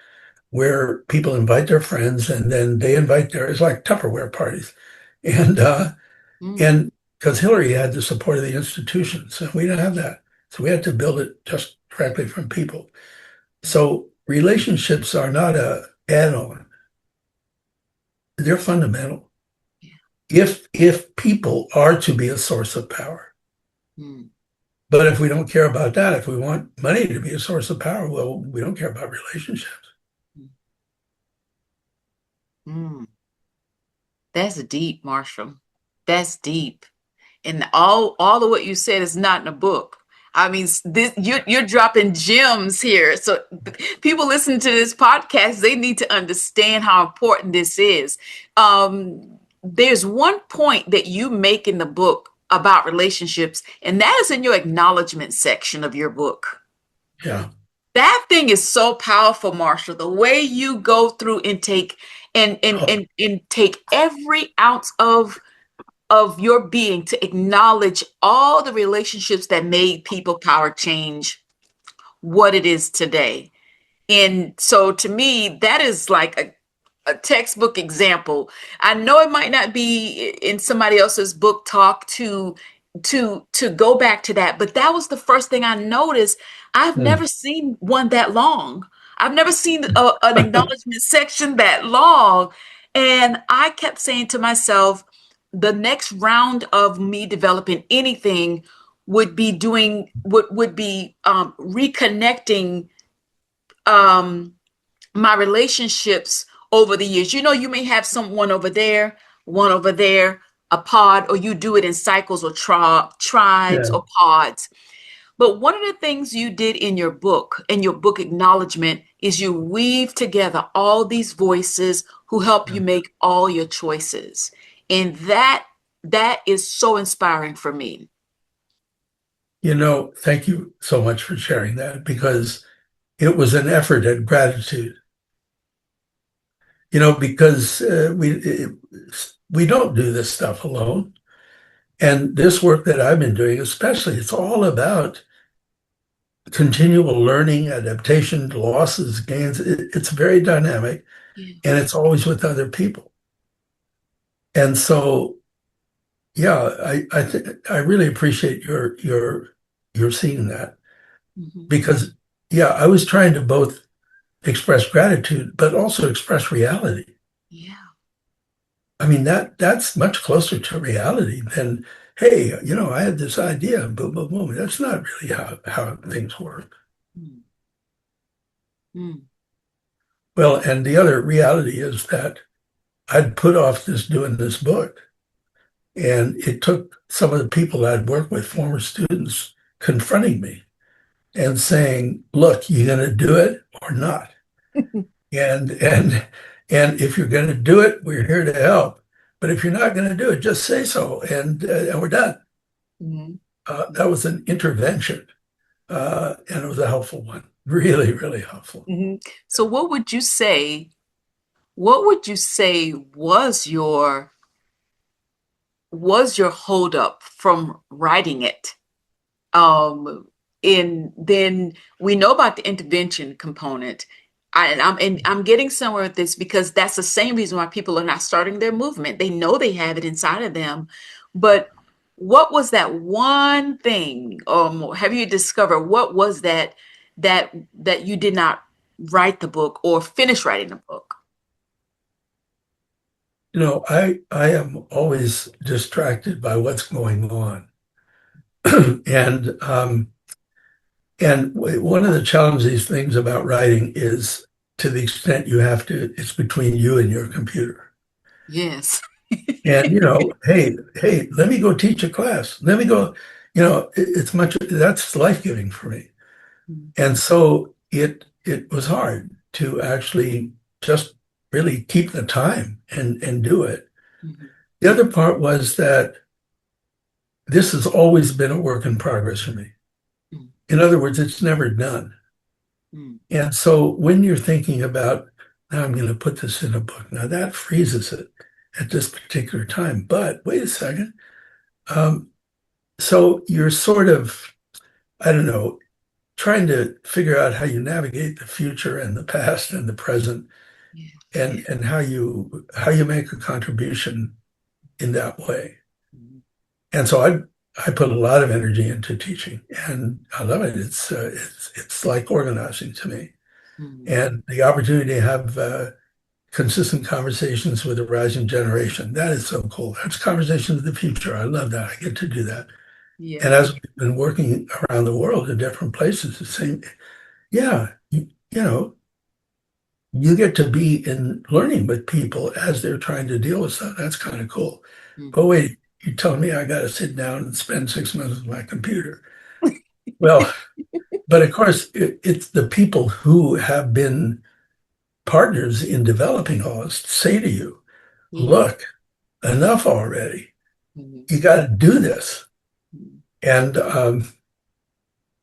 where people invite their friends and then they invite it's like Tupperware parties. And and because Hillary had the support of the institutions, and we don't have that. So we had to build it just directly from people. So relationships are not a add-on. They're fundamental. If people are to be a source of power. But if we don't care about that, if we want money to be a source of power, well, we don't care about relationships. That's deep, Marshall. That's deep. And all of what you said is not in a book. I mean, you're dropping gems here. So people listen to this podcast, they need to understand how important this is. There's one point that you make in the book about relationships, and that is in your acknowledgement section of your book. Yeah. That thing is so powerful, Marshall. The way you go through and take and take every ounce of your being to acknowledge all the relationships that made people power change what it is today. And so to me, that is like a textbook example. I know it might not be in somebody else's book talk to go back to that, but that was the first thing I noticed. I've never seen one that long. I've never seen an acknowledgement section that long. And I kept saying to myself, the next round of me developing anything would be reconnecting my relationships over the years. You may have someone over there, one over there, a pod, or you do it in cycles or tribes or pods. But one of the things you did in your book acknowledgement is you weave together all these voices who help you make all your choices. And that is so inspiring for me. Thank you so much for sharing that, because it was an effort at gratitude. Because we don't do this stuff alone. And this work that I've been doing, especially, it's all about continual learning, adaptation, losses, gains. It's very dynamic, and it's always with other people. And so, yeah, I really appreciate your seeing that, because I was trying to both express gratitude, but also express reality. Yeah. I mean, that's much closer to reality than, hey, I had this idea, boom, boom, boom. That's not really how things work. Well, and the other reality is that I'd put off doing this book. And it took some of the people I'd worked with, former students, confronting me and saying, look, you going to do it or not? And if you're going to do it, we're here to help. But if you're not going to do it, just say so, and we're done. That was an intervention, and it was a helpful one. Really, really helpful. So what would you say was your holdup from writing it? And then we know about the intervention component. I'm getting somewhere with this because that's the same reason why people are not starting their movement. They know they have it inside of them, but what was that one thing, or have you discovered what was that you did not write the book or finish writing the book? I am always distracted by what's going on. And one of the challenging things about writing is, to the extent you have to, it's between you and your computer. Yes. And, hey, let me go teach a class. Let me go, that's life-giving for me. And so it was hard to actually just really keep the time and do it. The other part was that this has always been a work in progress for me. In other words, it's never done. And so when you're thinking about Now I'm going to put this in a book. Now that freezes it at this particular time. But wait a second. Um, so you're sort of, I don't know, trying to figure out how you navigate the future and the past and the present Yeah. and how you make a contribution in that way. Mhm. And so I put a lot of energy into teaching, and I love it. It's like organizing to me, Mhm. and the opportunity to have consistent conversations with the rising generation. That is so cool. That's conversation of the future. I love that. I get to do that. And Yeah. as we've been working around the world in different places, the same, yeah, you know, you get to be in learning with people as they're trying to deal with stuff. That's kind of cool. But Mhm. wait, you tell me I got to sit down and spend 6 months with my computer. Well, but of course, it's the people who have been partners in developing all this say to you, Yeah. look, enough already. Mhm. You got to do this. Mhm. And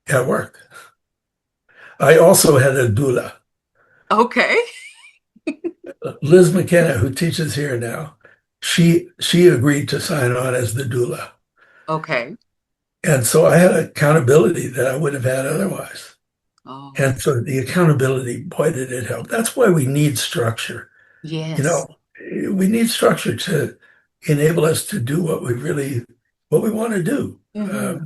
it worked. I also had a doula, Okay. Liz McKenna, who teaches here now. She agreed to sign on as the doula. Okay. And so I had accountability that I wouldn't have had otherwise. Oh, And so the accountability, boy, did it help. That's why we need structure. You yes. know, we need structure to enable us to do what we want to do. Mm-hmm.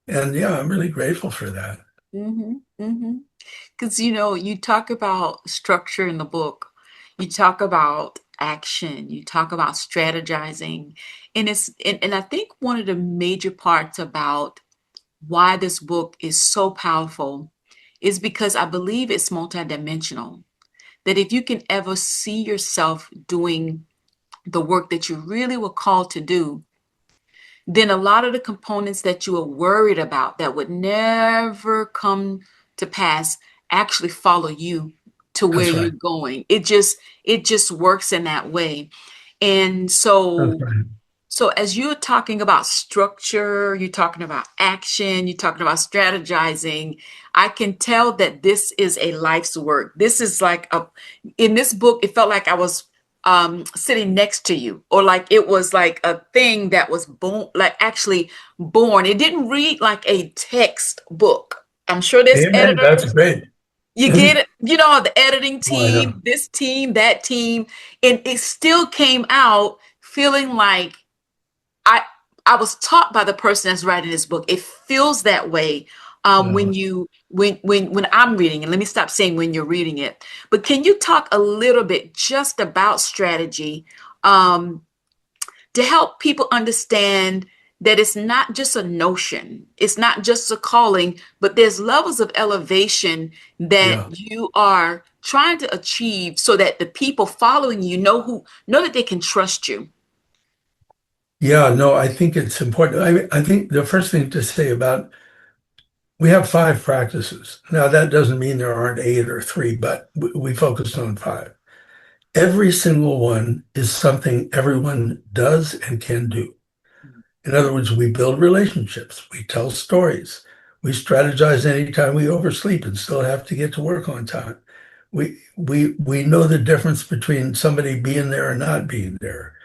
And yeah, I'm really grateful for that. Mm-hmm. Mm-hmm. Because, you talk about structure in the book, you talk about action, you talk about strategizing. And I think one of the major parts about why this book is so powerful is because I believe it's multidimensional. That if you can ever see yourself doing the work that you really were called to do, then a lot of the components that you were worried about that would never come to pass actually follow you to where That's you're right. going. It just works in that way. And That's so right. so as you're talking about structure, you're talking about action, you're talking about strategizing, I can tell that this is a life's work. This is like in this book, it felt like I was sitting next to you, or like it was like a thing that was born, like actually born. It didn't read like a textbook. I'm sure there's Amen. That's editors. great. You get it, the editing Oh, I know. team, this team, that team, and it still came out feeling like I I was taught by the person that's writing this book. It feels that way Yeah. when I'm reading it. Let me stop saying when you're reading it. But can you talk a little bit just about strategy um, to help people understand that it's not just a notion, it's not just a calling, but there's levels of elevation that Yeah. you are trying to achieve so that the people following you know that they can trust you. Yeah, no, I think it's important. I think the first thing to say about we have 5 practices. Now, that doesn't mean there aren't 8 or 3, but we focused on 5. Every single one is something everyone does and can do. In other words, we build relationships, we tell stories, we strategize anytime we oversleep and still have to get to work on time. We know the difference between somebody being there or not being there.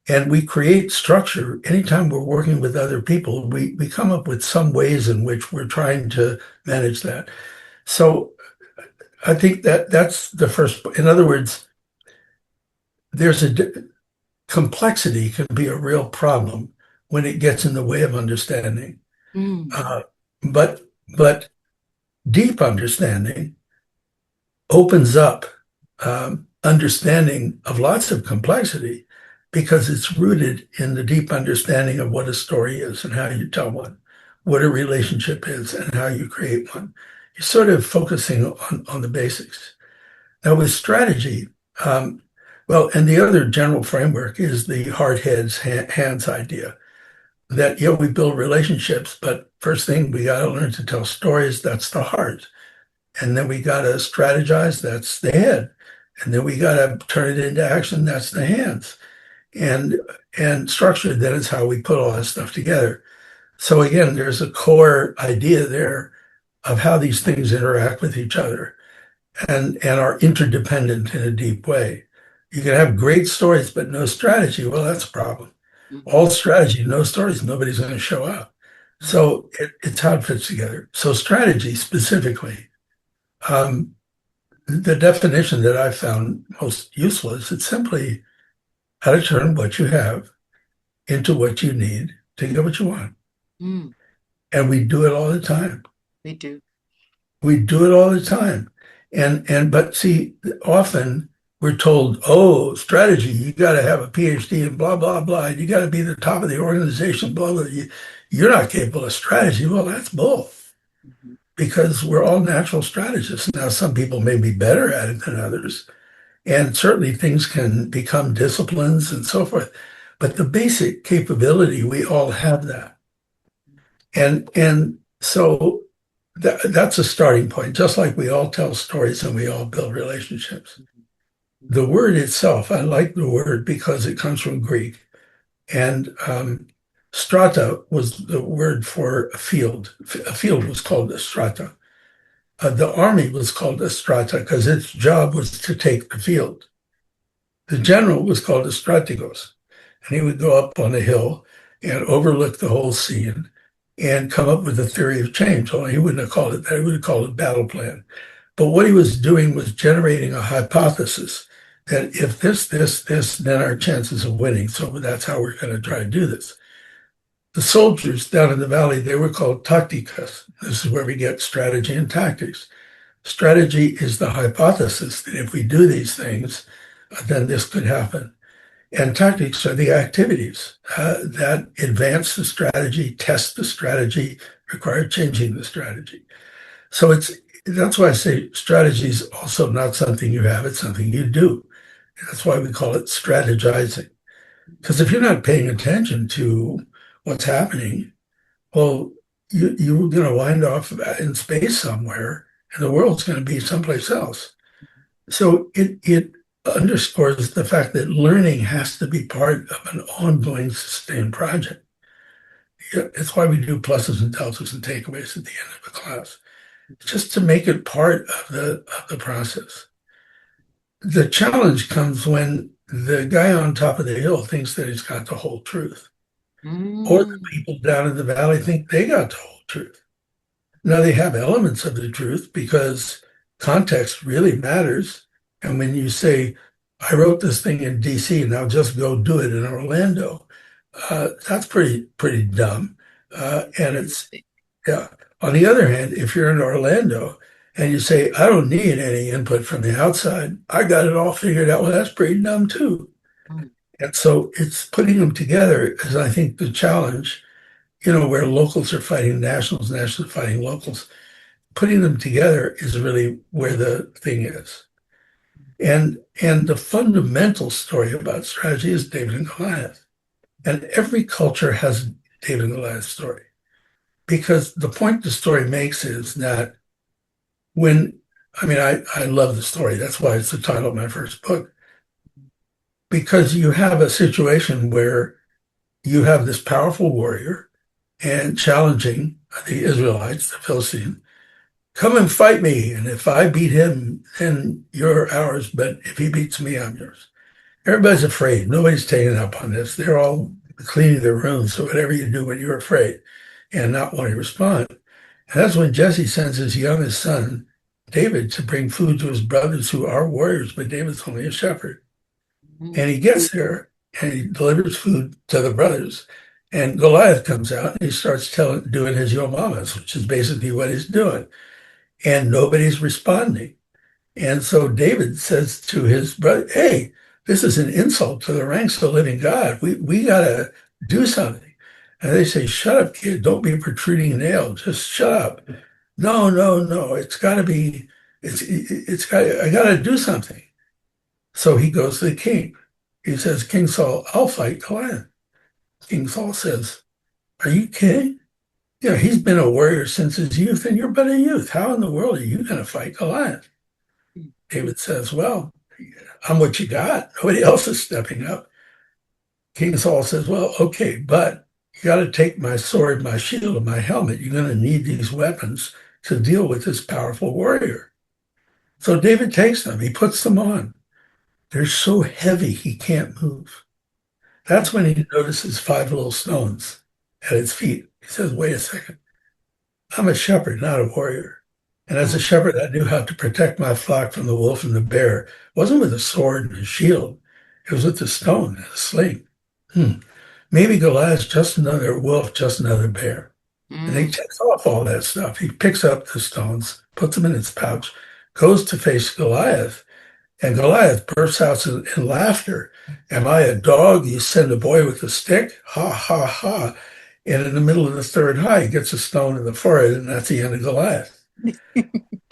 And we create structure. Anytime we're working with other people, we come up with some ways in which we're trying to manage that. So I think that's the first. In other words, there's complexity can be a real problem when it gets in the way of understanding. Mm. Uh, but but deep understanding opens up understanding of lots of complexity because it's rooted in the deep understanding of what a story is and how you tell one, what a relationship is and how you create one. You're sort of focusing on the basics. Now with strategy, um, well, and the other general framework is the heart, heads, hands idea that, we build relationships, but first thing we got to learn to tell stories. That's the heart. And then we got to strategize. That's the head. And then we got to turn it into action. That's the hands. And structure, that is how we put all this stuff together. So again, there's a core idea there of how these things interact with each other. and are interdependent in a deep way. You can have great stories, but no strategy. Well, that's a problem. Mhm. All strategy, no stories, nobody's going to show up. Mhm. So it's how it fits together. So strategy specifically, um, the definition that I found most useful is it's simply how to turn what you have into what you need to get what you want. Mm. And we do it all the time. We do. We do it all the time. But see, often we're told, oh, strategy, you got to have a PhD and blah, blah, blah. You got to be the top of the organization, blah, blah. You're not capable of strategy. Well, that's bull Mhm. because we're all natural strategists. Now, some people may be better at it than others, and certainly things can become disciplines and so forth. But the basic capability, we all have that. And so that's a starting point, just like we all tell stories and we all build relationships. Mhm. The word itself, I like the word because it comes from Greek. And strata was the word for a field. A field was called a strata. The army was called a strata because its job was to take the field. The general was called a strategos, and he would go up on a hill and overlook the whole scene and come up with a theory of change. Well, he wouldn't have called it that. He would have called it battle plan. But what he was doing was generating a hypothesis that if this, then our chances of winning. So that's how we're going to try to do this. The soldiers down in the valley, they were called tacticas. This is where we get strategy and tactics. Strategy is the hypothesis that if we do these things, then this could happen. And tactics are the activities that advance the strategy, test the strategy, require changing the strategy. So that's why I say strategy is also not something you have, it's something you do. That's why we call it strategizing. Because if you're not paying attention to what's happening, well, you're going to wind off in space somewhere, and the world's going to be someplace else. So it underscores the fact that learning has to be part of an ongoing, sustained project. Yeah, it's why we do pluses and deltas and takeaways at the end of a class, just to make it part of the process. The challenge comes when the guy on top of the hill thinks that he's got the whole truth, or the Mm. people down in the valley think they got the whole truth. Now they have elements of the truth because context really matters. And when you say, I wrote this thing in DC, now just go do it in Orlando, that's pretty dumb. And it's yeah. On the other hand, if you're in Orlando and you say, I don't need any input from the outside, I got it all figured out, well, that's pretty dumb too. Mm. And so it's putting them together is, I think, the challenge, where locals are fighting nationals, nationals are fighting locals. Putting them together is really where the thing is. And the fundamental story about strategy is David and Goliath. And every culture has David and Goliath story. Because the point the story makes is that I love the story. That's why it's the title of my first book. Because you have a situation where you have this powerful warrior and challenging the Israelites, the Philistines, come and fight me. And if I beat him, then you're ours. But if he beats me, I'm yours. Everybody's afraid. Nobody's taking up on this. They're all cleaning their rooms. So whatever you do when you're afraid and not want to respond. And that's when Jesse sends his youngest son, David, to bring food to his brothers who are warriors, but David's only a shepherd. Mm. And he gets there and he delivers food to the brothers. And Goliath comes out and he starts doing his yo mamas, which is basically what he's doing. And nobody's responding. And so David says to his brother, hey, this is an insult to the ranks of the living God. We got to do something. And they say, shut up, kid. Don't be a protruding nail. Just shut up. No, no, no. I got to do something. So he goes to the king. He says, King Saul, I'll fight Goliath. King Saul says, are you kidding? He's been a warrior since his youth, and you're but a youth. How in the world are you going to fight Goliath? David says, well, I'm what you got. Nobody else is stepping up. King Saul says, well, okay, but you got to take my sword, my shield, and my helmet. You're going to need these weapons to deal with this powerful warrior. So David takes them, he puts them on. They're so heavy he can't move. That's when he notices five little stones at his feet. He says, wait a second, I'm a shepherd, not a warrior. And as a Mm, shepherd, I knew how to protect my flock from the wolf and the bear. It wasn't with a sword and a shield. It was with a stone and a sling. Hmm. Maybe Goliath's just another wolf, just another bear. And he mm. takes off all that stuff. He picks up the stones, puts them in his pouch, goes to face Goliath. And Goliath bursts out in laughter. Am I a dog? You send a boy with a stick? Ha, ha, ha. And in the middle of the third high, he gets a stone in the forehead, and that's the end of Goliath.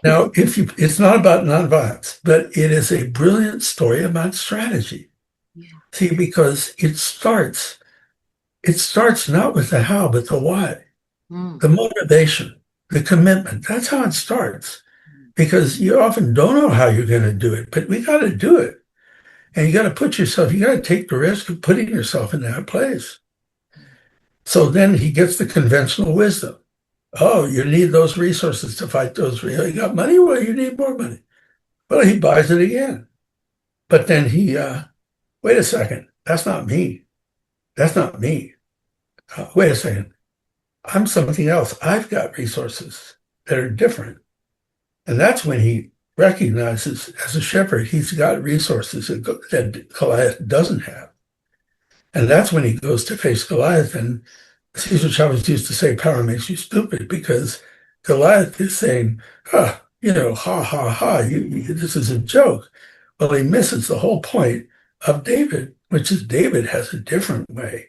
Now, it's not about nonviolence, but it is a brilliant story about strategy. Yeah. See, because it starts not with the how, but the why, Mm, the motivation, the commitment. That's how it starts. Because you often don't know how you're going to do it, but we got to do it. And you got to take the risk of putting yourself in that place. So then he gets the conventional wisdom. Oh, you need those resources to fight those. You got money? Well, you need more money. Well, he buys it again. But then wait a second. That's not me. That's not me. Wait a second. I'm something else. I've got resources that are different. And that's when he recognizes as a shepherd, he's got resources that Goliath doesn't have. And that's when he goes to face Goliath. And Cesar Chavez used to say, power makes you stupid, because Goliath is saying, ha, ha, ha, this is a joke. Well, he misses the whole point of David, which is David has a different way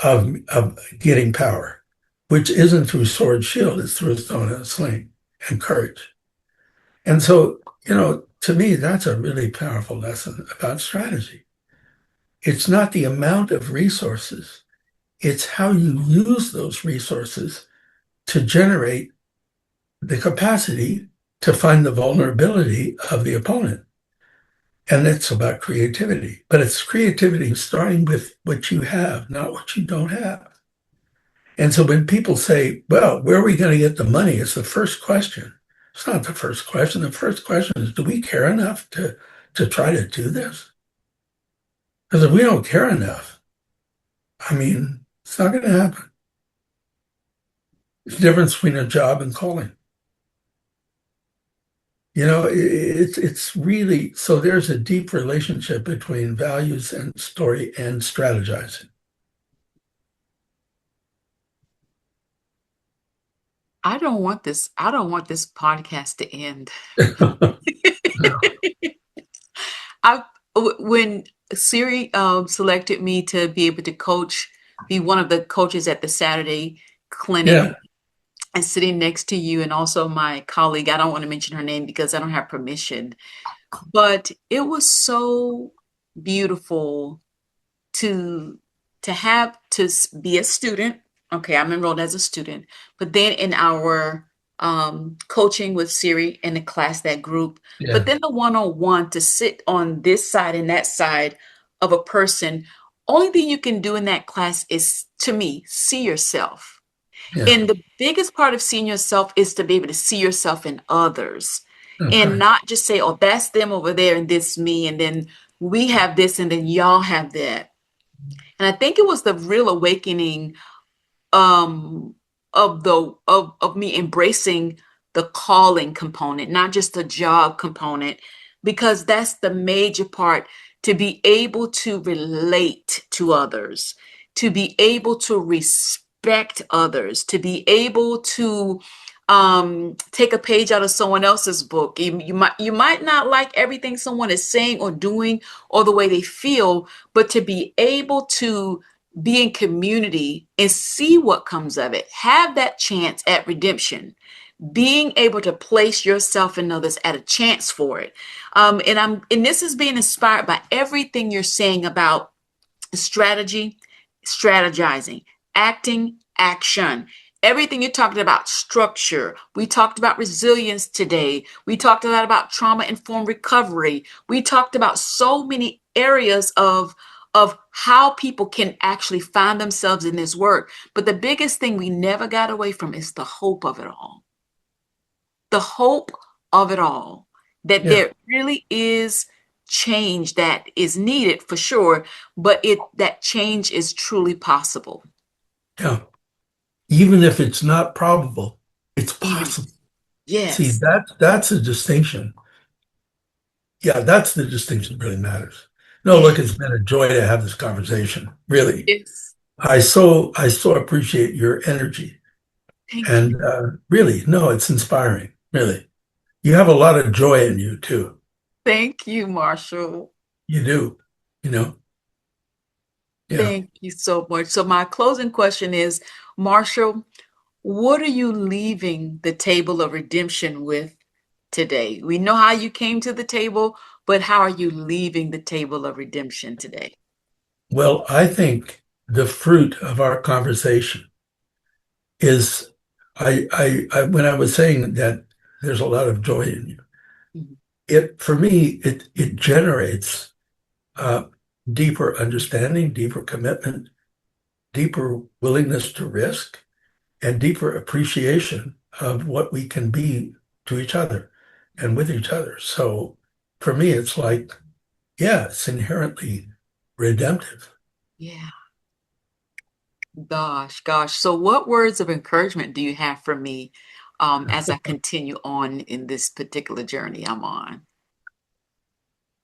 of getting power, which isn't through sword shield, it's through a stone and a sling and courage. And so, to me, that's a really powerful lesson about strategy. It's not the amount of resources, it's how you use those resources to generate the capacity to find the vulnerability of the opponent. And it's about creativity, but it's creativity starting with what you have, not what you don't have. And so when people say, well, where are we going to get the money? It's the first question. It's not the first question. The first question is, do we care enough to try to do this? Because if we don't care enough, I mean, it's not going to happen. It's the difference between a job and calling. It's really, so there's a deep relationship between values and story and strategizing. I don't want this podcast to end. I when Siri selected me to be able to be one of the coaches at the Saturday clinic, Yeah, and sitting next to you, and also my colleague. I don't want to mention her name because I don't have permission, but it was so beautiful to be a student. Okay, I'm enrolled as a student, but then in our coaching with Siri in the class, that group, but yeah, then the one-on-one to sit on this side and that side of a person. Only thing you can do in that class is, to me, see yourself. yeah. And the biggest part of seeing yourself is to be able to see yourself in others That's and right. not just say, oh, that's them over there and this me, and then we have this and then y'all have that. And I think it was the real awakening um of me embracing the calling component, not just the job component, because that's the major part, to be able to relate to others, to be able to respect others, to be able to take a page out of someone else's book. You might not like everything someone is saying or doing or the way they feel, but to be able to be in community and see what comes of it, have that chance at redemption, being able to place yourself and others at a chance for it. And this is being inspired by everything you're saying about strategy, strategizing, acting, action. Everything you're talking about, structure. We talked about resilience today. We talked a lot about trauma informed recovery. We talked about so many areas of how people can actually find themselves in this work. But the biggest thing we never got away from is the hope of it all. The hope of it all. that Yeah. there really is change that is needed for sure, but that change is truly possible. Yeah. Even if it's not probable, it's Mhm. possible. See, Yes. that's a distinction. Yeah, that's the distinction that really matters. No, Yeah. look, it's been a joy to have this conversation. Really. Yes. I so appreciate your energy. Thank And you. really, no, it's inspiring. Really. You have a lot of joy in you too. Thank you, Marshall. You do. You know? Yeah. Thank you so much. So my closing question is, Marshall, what are you leaving the table of redemption with today? We know how you came to the table, but how are you leaving the table of redemption today? Well, I think the fruit of our conversation is when I was saying that there's a lot of joy in you, Mhm. for me, it generates uh, deeper understanding, deeper commitment, deeper willingness to risk, and deeper appreciation of what we can be to each other and with each other. So for me, it's like, yeah, it's inherently redemptive. Yeah. Gosh, gosh. So what words of encouragement do you have for me as I continue on in this particular journey I'm on?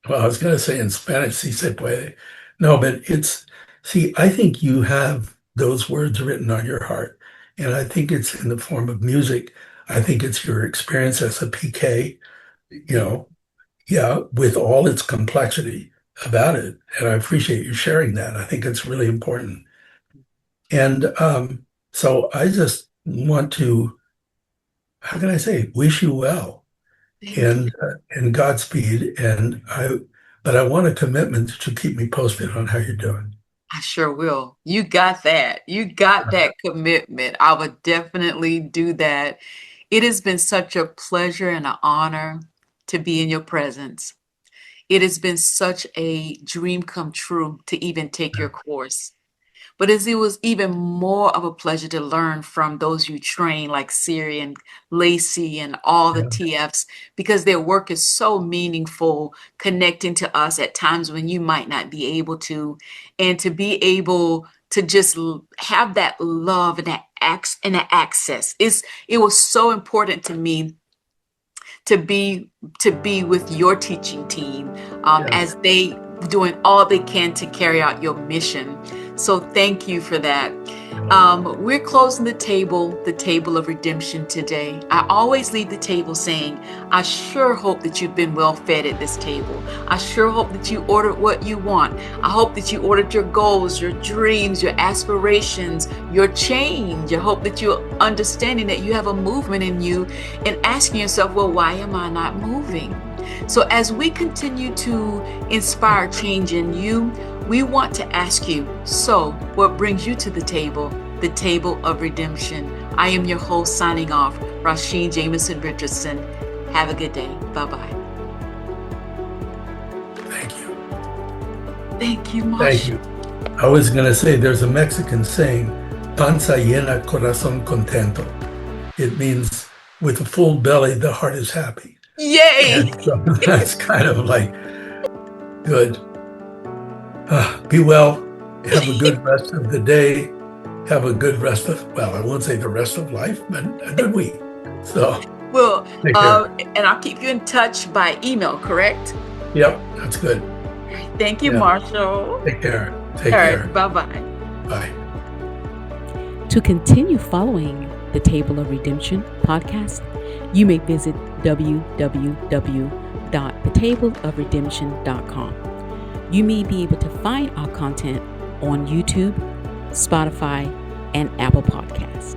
Well, I was going to say in Spanish, si se puede. No, but see, I think you have those words written on your heart. And I think it's in the form of music. I think it's your experience as a PK, you Yeah. know, yeah, with all its complexity about it. And I appreciate you sharing that. I think it's really important. And so I just want to, how can I say, wish you well Thank you. and Godspeed. But I want a commitment to keep me posted on how you're doing. I sure will. You got that. You got that commitment. I would definitely do that. It has been such a pleasure and an honor to be in your presence. It has been such a dream come true to even take your course. But as it was even more of a pleasure to learn from those you train, like Siri and Lacey and all the Yeah, TFs, because their work is so meaningful, connecting to us at times when you might not be able to, and to be able to just have that love and that access. It was so important to me to be with your teaching team yeah. as they doing all they can to carry out your mission. So thank you for that. We're closing the table of redemption today. I always leave the table saying, I sure hope that you've been well fed at this table. I sure hope that you ordered what you want. I hope that you ordered your goals, your dreams, your aspirations, your change. I hope that you're understanding that you have a movement in you and asking yourself, well, why am I not moving? So as we continue to inspire change in you, we want to ask you, so what brings you to the table of redemption? I am your host signing off, Rasheen Jamison-Richardson. Have a good day. Bye-bye. Thank you. Thank you, Thank Marshall. you. I was going to say there's a Mexican saying, panza llena, corazón contento. It means with a full belly, the heart is happy. Yay! And so that's kind of like good. Be well. Have a good rest of the day. Have a good rest of, well, I won't say the rest of life, but a good week. So Well, take care. and I'll keep you in touch by email, correct? Yep, that's good. Thank you, Yeah. Marshall. Take care. All Take care. right, bye-bye. Bye. To continue following the Table of Redemption podcast, you may visit www.thetableofredemption.com. You may be able to find our content on YouTube, Spotify, and Apple Podcasts.